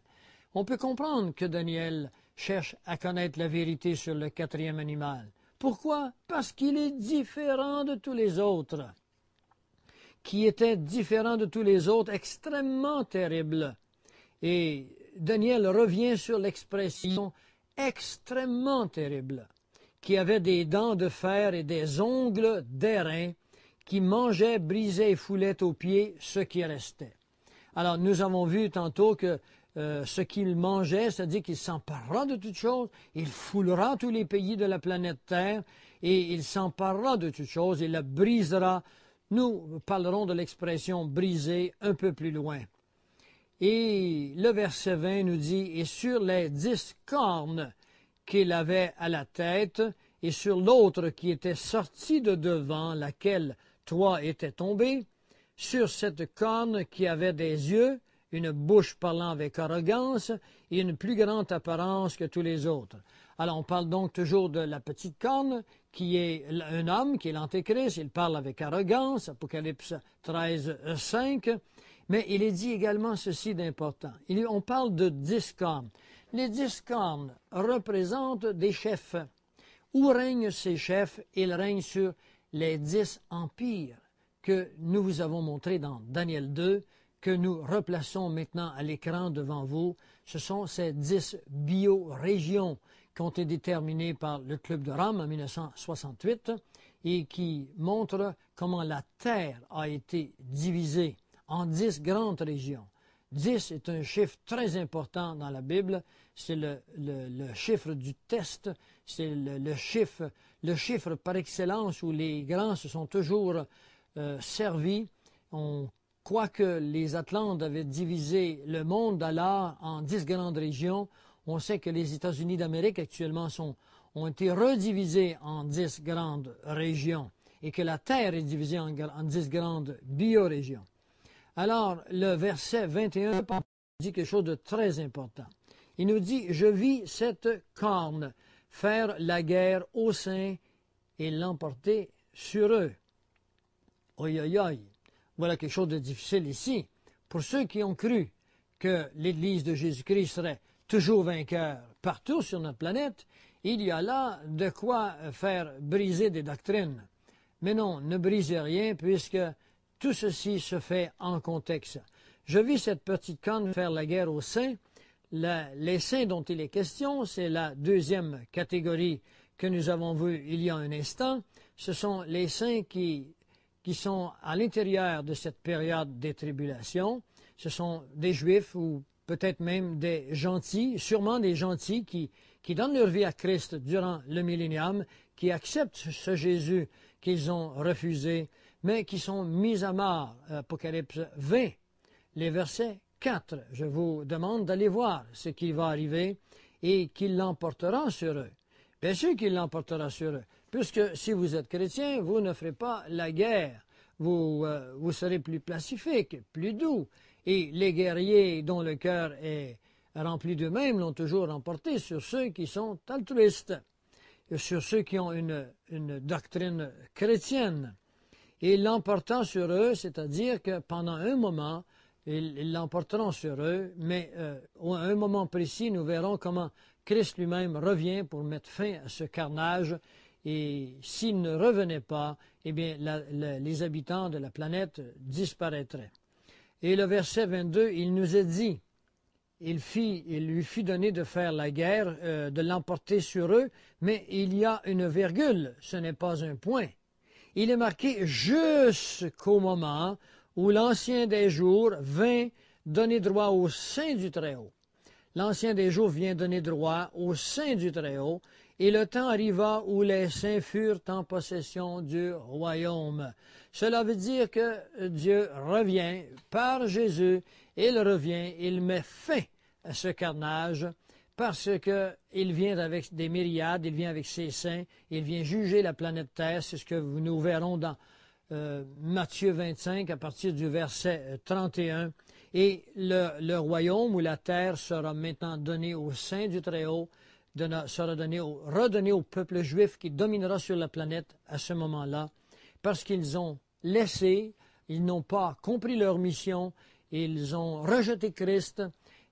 On peut comprendre que Daniel cherche à connaître la vérité sur le quatrième animal. Pourquoi? Parce qu'il est différent de tous les autres, qui était différent de tous les autres, extrêmement terrible. Et Daniel revient sur l'expression extrêmement terrible, qui avait des dents de fer et des ongles d'airain, qui mangeait, brisait et foulait aux pieds ce qui restait. Alors, nous avons vu tantôt que ce qu'il mangeait, c'est-à-dire qu'il s'emparera de toutes choses, il foulera tous les pays de la planète Terre, et il s'emparera de toutes choses, il la brisera. Nous parlerons de l'expression « briser » un peu plus loin. Et le verset 20 nous dit « Et sur les 10 cornes qu'il avait à la tête, et sur l'autre qui était sortie de devant, laquelle toi était tombé, sur cette corne qui avait des yeux, une bouche parlant avec arrogance et une plus grande apparence que tous les autres. » Alors on parle donc toujours de la petite corne qui est un homme, qui est l'Antéchrist. Il parle avec arrogance, Apocalypse 13, 5. Mais il est dit également ceci d'important. On parle de 10 cornes. Les 10 cornes représentent des chefs. Où règnent ces chefs? Ils règnent sur les 10 empires que nous vous avons montrés dans Daniel 2, que nous replaçons maintenant à l'écran devant vous. Ce sont ces 10 biorégions qui ont été déterminées par le Club de Rome en 1968 et qui montrent comment la Terre a été divisée en 10 grandes régions. 10 est un chiffre très important dans la Bible. C'est le chiffre du test. C'est le chiffre par excellence où les grands se sont toujours servis. On croit que les Atlantes avaient divisé le monde alors en 10 grandes régions. On sait que les États-Unis d'Amérique actuellement ont été redivisés en 10 grandes régions et que la Terre est divisée en 10 grandes biorégions. Alors, le verset 21 dit quelque chose de très important. Il nous dit « Je vis cette corne faire la guerre aux saints et l'emporter sur eux. » Oi, oi, oi. Voilà quelque chose de difficile ici. Pour ceux qui ont cru que l'Église de Jésus-Christ serait toujours vainqueur partout sur notre planète, il y a là de quoi faire briser des doctrines. Mais non, ne brisez rien puisque tout ceci se fait en contexte. Je vis cette petite corne faire la guerre aux saints. Les saints dont il est question, c'est la deuxième catégorie que nous avons vue il y a un instant. Ce sont les saints qui sont à l'intérieur de cette période des tribulations. Ce sont des Juifs ou peut-être même des gentils, sûrement des gentils qui donnent leur vie à Christ durant le millénium, qui acceptent ce Jésus qu'ils ont refusé, mais qui sont mis à mort. Apocalypse 20, les versets 4. Je vous demande d'aller voir ce qui va arriver et qu'il l'emportera sur eux. Bien sûr qu'il l'emportera sur eux, puisque si vous êtes chrétien, vous ne ferez pas la guerre. Vous serez plus pacifique, plus doux. Et les guerriers dont le cœur est rempli d'eux-mêmes l'ont toujours emporté sur ceux qui sont altruistes, sur ceux qui ont une doctrine chrétienne. Et l'emportant sur eux, c'est-à-dire que pendant un moment, ils l'emporteront sur eux, mais à un moment précis, nous verrons comment Christ lui-même revient pour mettre fin à ce carnage. Et s'il ne revenait pas, eh bien, les habitants de la planète disparaîtraient. Et le verset 22, il nous est dit, il lui fut donné de faire la guerre, de l'emporter sur eux, mais il y a une virgule, ce n'est pas un point. Il est marqué jusqu'au moment où l'Ancien des jours vint donner droit au Saint du Très-Haut. L'Ancien des jours vient donner droit au Saint du Très-Haut, et le temps arriva où les saints furent en possession du royaume. Cela veut dire que Dieu revient par Jésus, il revient, il met fin à ce carnage, parce qu'il vient avec des myriades, il vient avec ses saints, il vient juger la planète Terre, c'est ce que nous verrons dans Matthieu 25 à partir du verset 31. Et le royaume ou la terre sera maintenant donné aux saints du Très-Haut, sera redonné au peuple juif qui dominera sur la planète à ce moment-là, parce qu'ils ont laissé, ils n'ont pas compris leur mission, ils ont rejeté Christ,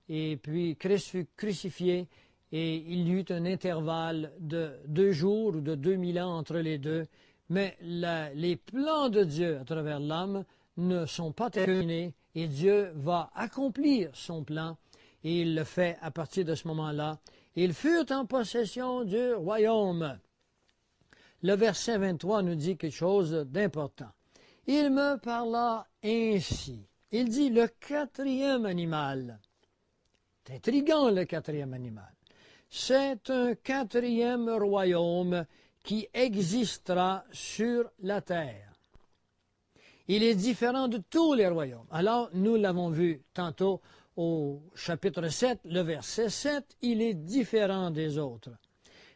et puis Christ fut crucifié, et il y eut un intervalle de 2 jours ou de 2000 ans entre les deux, mais les plans de Dieu à travers l'homme ne sont pas terminés, et Dieu va accomplir son plan, et il le fait à partir de ce moment-là. Ils furent en possession du royaume. Le verset 23 nous dit quelque chose d'important. Il me parla ainsi. Il dit le quatrième animal. C'est intriguant, le quatrième animal. C'est un quatrième royaume qui existera sur la terre. Il est différent de tous les royaumes. Alors, nous l'avons vu tantôt au chapitre 7, le verset 7, il est différent des autres.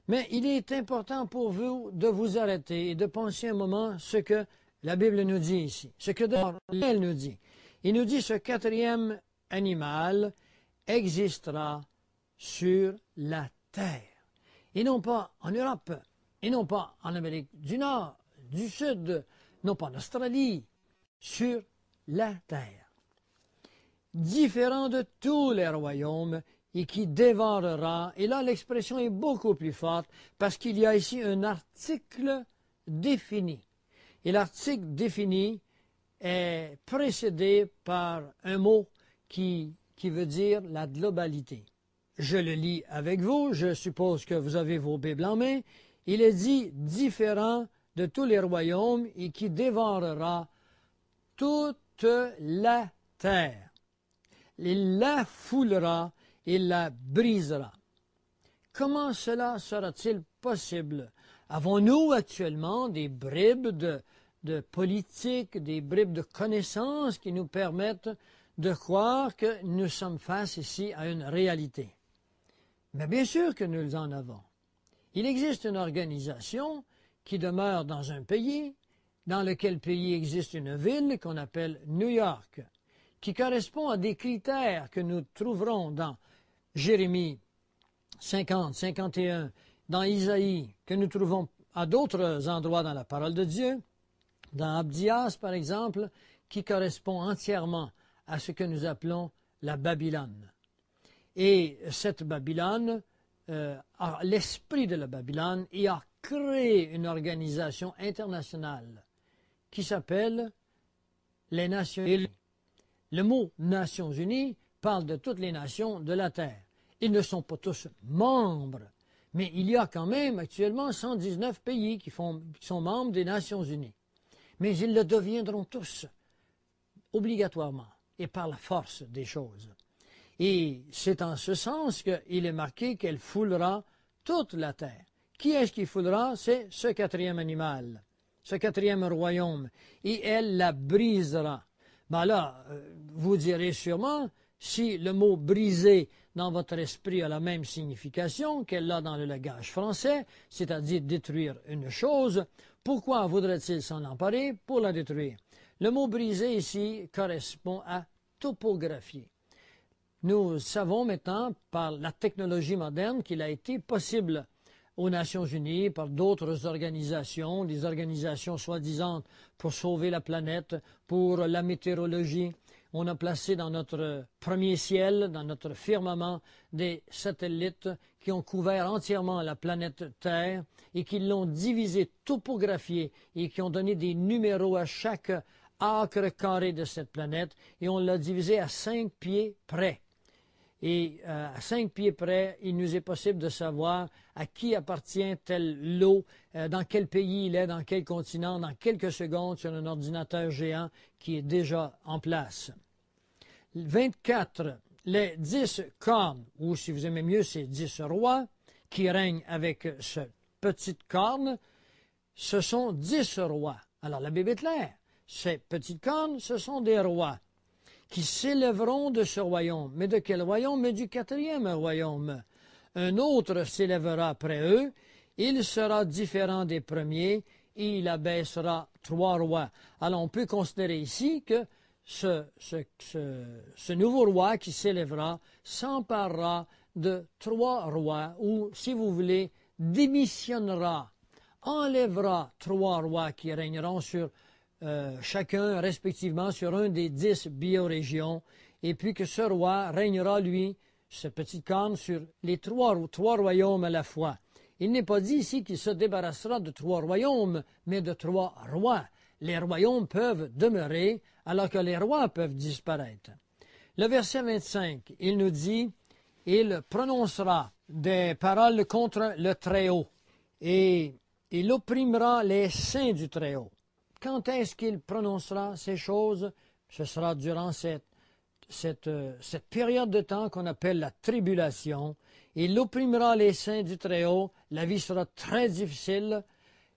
Mais il est important pour vous de vous arrêter et de penser un moment ce que la Bible nous dit ici, ce que elle nous dit. Il nous dit ce quatrième animal existera sur la terre. Et non pas en Europe, et non pas en Amérique du Nord, du Sud, non pas en Australie, sur la terre. Différent de tous les royaumes et qui dévorera, et là l'expression est beaucoup plus forte parce qu'il y a ici un article défini. Et l'article défini est précédé par un mot qui veut dire la globalité. Je le lis avec vous, je suppose que vous avez vos Bibles en main. Il est dit différent de tous les royaumes et qui dévorera toute la terre. il la foulera, il la brisera. Comment cela sera-t-il possible? Avons-nous actuellement des bribes de politique, des bribes de connaissances qui nous permettent de croire que nous sommes face ici à une réalité? Mais bien sûr que nous en avons. Il existe une organisation qui demeure dans un pays, dans lequel pays existe une ville qu'on appelle New York, qui correspond à des critères que nous trouverons dans Jérémie 50, 51, dans Isaïe, que nous trouvons à d'autres endroits dans la parole de Dieu, dans Abdias par exemple, qui correspond entièrement à ce que nous appelons la Babylone. Et cette Babylone, l'esprit de la Babylone, y a créé une organisation internationale qui s'appelle les Nations Unies. Le mot Nations Unies parle de toutes les nations de la terre. Ils ne sont pas tous membres, mais il y a quand même actuellement 119 pays qui sont membres des Nations Unies. Mais ils le deviendront tous, obligatoirement, et par la force des choses. Et c'est en ce sens qu'il est marqué qu'elle foulera toute la terre. Qui est-ce qui foulera? C'est ce quatrième animal, ce quatrième royaume, et elle la brisera. Ben là, vous direz sûrement, si le mot « briser » dans votre esprit a la même signification qu'elle a dans le langage français, c'est-à-dire détruire une chose, pourquoi voudrait-il s'en emparer pour la détruire? Le mot « briser » ici correspond à topographier. Nous savons maintenant, par la technologie moderne, qu'il a été possible aux Nations Unies, par d'autres organisations, des organisations soi-disant pour sauver la planète, pour la météorologie. On a placé dans notre premier ciel, dans notre firmament, des satellites qui ont couvert entièrement la planète Terre et qui l'ont divisé, topographié et qui ont donné des numéros à chaque acre carré de cette planète et on l'a divisé à 5 pieds près. Et à 5 pieds près, il nous est possible de savoir à qui appartient tel lot, dans quel pays il est, dans quel continent, dans quelques secondes sur un ordinateur géant qui est déjà en place. 24, les 10 cornes, ou si vous aimez mieux, ces 10 rois qui règnent avec cette petite corne, ce sont 10 rois. Alors la Bible est claire, ces petites cornes, ce sont des rois qui s'élèveront de ce royaume. Mais de quel royaume? Mais du quatrième royaume. Un autre s'élèvera après eux, il sera différent des premiers, et il abaissera 3 rois. Alors on peut considérer ici que ce nouveau roi qui s'élèvera s'emparera de 3 rois, ou, si vous voulez, démissionnera, enlèvera 3 rois qui régneront sur chacun respectivement sur un des 10 biorégions, et puis que ce roi régnera, lui, ce petit corne, sur les trois royaumes à la fois. Il n'est pas dit ici qu'il se débarrassera de 3 royaumes, mais de 3 rois. Les royaumes peuvent demeurer, alors que les rois peuvent disparaître. Le verset 25, il nous dit, « Il prononcera des paroles contre le Très-Haut, et il opprimera les saints du Très-Haut. » Quand est-ce qu'il prononcera ces choses? Ce sera durant cette période de temps qu'on appelle la tribulation. Il opprimera les saints du Très-Haut, la vie sera très difficile,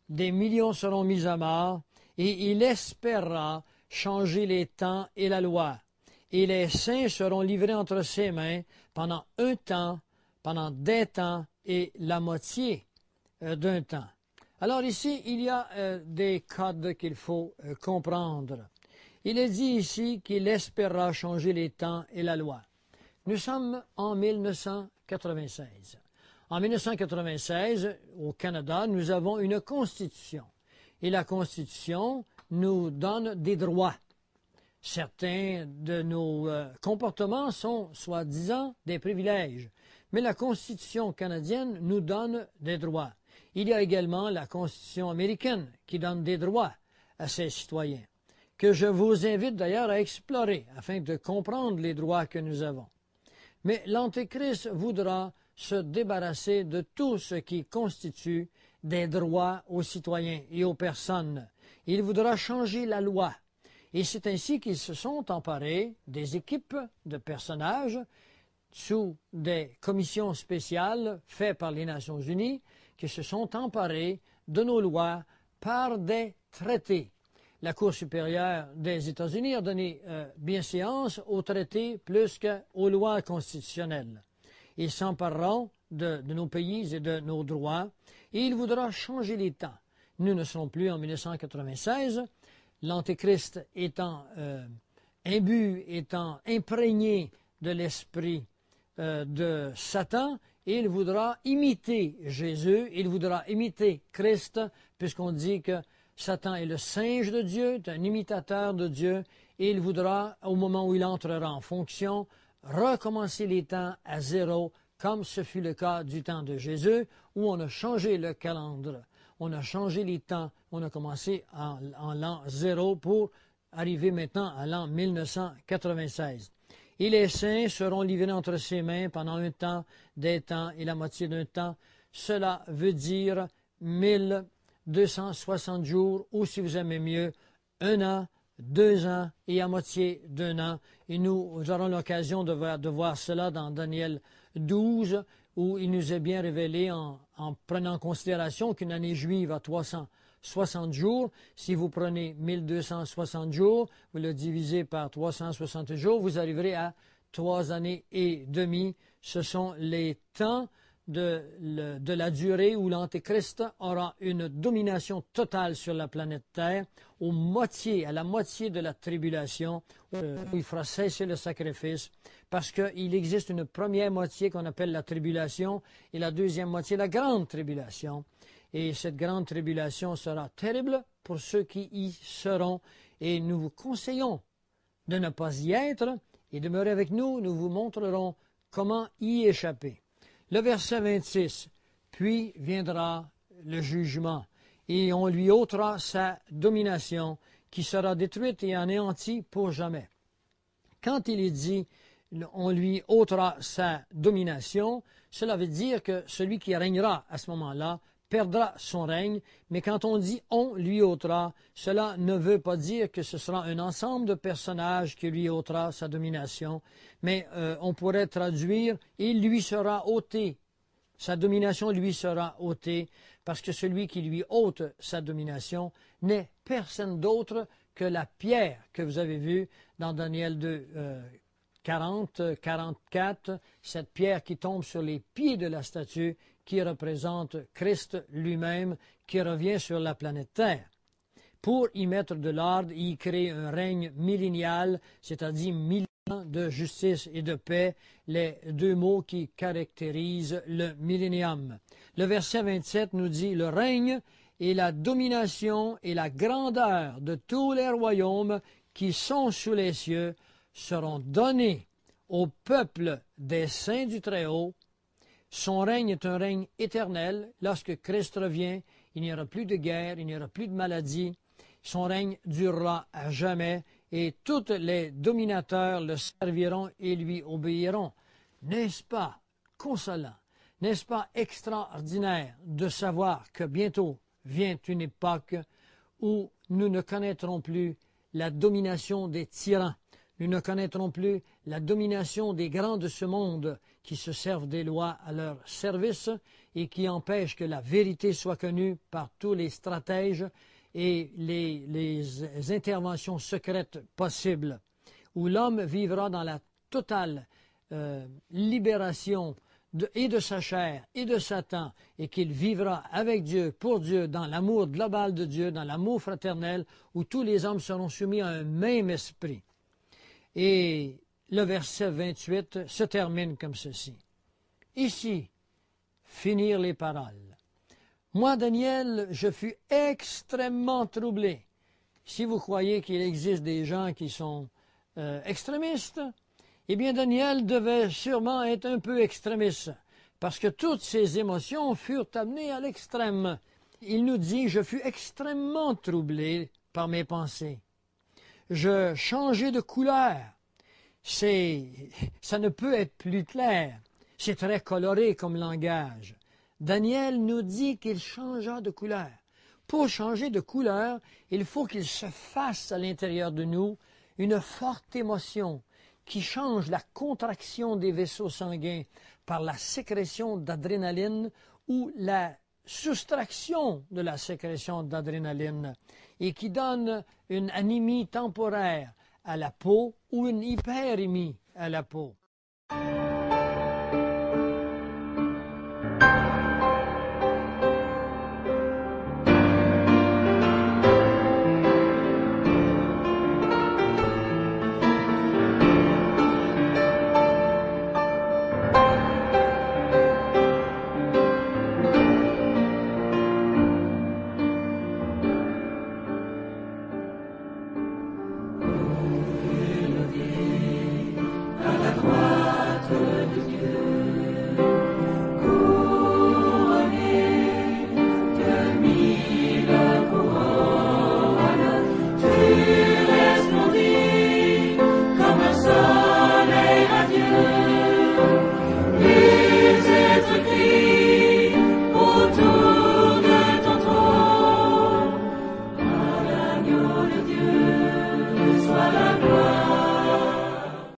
des millions seront mis à mort, et il espérera changer les temps et la loi. Et les saints seront livrés entre ses mains pendant un temps, pendant des temps et la moitié d'un temps. Alors ici, il y a des codes qu'il faut comprendre. Il est dit ici qu'il espérera changer les temps et la loi. Nous sommes en 1996. En 1996, au Canada, nous avons une constitution. Et la constitution nous donne des droits. Certains de nos comportements sont, soi-disant, des privilèges. Mais la constitution canadienne nous donne des droits. Il y a également la Constitution américaine qui donne des droits à ses citoyens, que je vous invite d'ailleurs à explorer afin de comprendre les droits que nous avons. Mais l'Antéchrist voudra se débarrasser de tout ce qui constitue des droits aux citoyens et aux personnes. Il voudra changer la loi. Et c'est ainsi qu'ils se sont emparés des équipes de personnages sous des commissions spéciales faites par les Nations Unies, qui se sont emparés de nos lois par des traités. La Cour supérieure des États-Unis a donné bienséance aux traités plus qu'aux lois constitutionnelles. Ils s'empareront de nos pays et de nos droits, et il voudra changer les temps. Nous ne serons plus en 1996, l'Antéchrist étant imbu, étant imprégné de l'esprit de Satan, et il voudra imiter Jésus, il voudra imiter Christ, puisqu'on dit que Satan est le singe de Dieu, est un imitateur de Dieu, et il voudra, au moment où il entrera en fonction, recommencer les temps à zéro, comme ce fut le cas du temps de Jésus, où on a changé le calendrier, on a changé les temps, on a commencé en l'an 0 pour arriver maintenant à l'an 1996. Et les saints seront livrés entre ses mains pendant un temps, des temps et la moitié d'un temps. Cela veut dire 1260 jours, ou si vous aimez mieux, 1 an, 2 ans et à moitié d'1 an. Et nous aurons l'occasion de voir cela dans Daniel 12, où il nous est bien révélé en prenant en considération qu'une année juive a 360 jours. Si vous prenez 1260 jours, vous le divisez par 360 jours, vous arriverez à 3 années et demie. Ce sont les temps de la durée où l'Antéchrist aura une domination totale sur la planète Terre, à la moitié de la tribulation, où il fera cesser le sacrifice, parce qu'il existe une première moitié qu'on appelle la tribulation, et la deuxième moitié, la grande tribulation. Et cette grande tribulation sera terrible pour ceux qui y seront, et nous vous conseillons de ne pas y être, et demeurer avec nous, nous vous montrerons comment y échapper. Le verset 26, « Puis viendra le jugement, et on lui ôtera sa domination, qui sera détruite et anéantie pour jamais. » Quand il est dit « on lui ôtera sa domination », cela veut dire que celui qui régnera à ce moment-là perdra son règne, mais quand on dit « on lui ôtera », cela ne veut pas dire que ce sera un ensemble de personnages qui lui ôtera sa domination, mais on pourrait traduire « il lui sera ôté ». Sa domination lui sera ôtée, parce que celui qui lui ôte sa domination n'est personne d'autre que la pierre que vous avez vue dans Daniel 2, 40, 44, cette pierre qui tombe sur les pieds de la statue, qui représente Christ lui-même, qui revient sur la planète Terre, pour y mettre de l'ordre, y créer un règne millénial, c'est-à-dire 1000 ans de justice et de paix, les deux mots qui caractérisent le millénium. Le verset 27 nous dit « Le règne et la domination et la grandeur de tous les royaumes qui sont sous les cieux seront donnés au peuple des saints du Très-Haut. Son règne est un règne éternel. Lorsque Christ revient, il n'y aura plus de guerre, il n'y aura plus de maladie. Son règne durera à jamais, et tous les dominateurs le serviront et lui obéiront. N'est-ce pas consolant, n'est-ce pas extraordinaire de savoir que bientôt vient une époque où nous ne connaîtrons plus la domination des tyrans, nous ne connaîtrons plus la domination des grands de ce monde qui se servent des lois à leur service et qui empêchent que la vérité soit connue par tous les stratèges et les interventions secrètes possibles, où l'homme vivra dans la totale libération et de sa chair et de Satan, et qu'il vivra avec Dieu, pour Dieu, dans l'amour global de Dieu, dans l'amour fraternel, où tous les hommes seront soumis à un même esprit. Et le verset 28 se termine comme ceci. Ici, finir les paroles. Moi, Daniel, je fus extrêmement troublé. Si vous croyez qu'il existe des gens qui sont extrémistes, eh bien, Daniel devait sûrement être un peu extrémiste, parce que toutes ses émotions furent amenées à l'extrême. Il nous dit, je fus extrêmement troublé par mes pensées. Je changeai de couleur. Ça ne peut être plus clair. C'est très coloré comme langage. Daniel nous dit qu'il changea de couleur. Pour changer de couleur, il faut qu'il se fasse à l'intérieur de nous une forte émotion qui change la contraction des vaisseaux sanguins par la sécrétion d'adrénaline ou la soustraction de la sécrétion d'adrénaline et qui donne une anémie temporaire à la peau ou une hyperémie à la peau.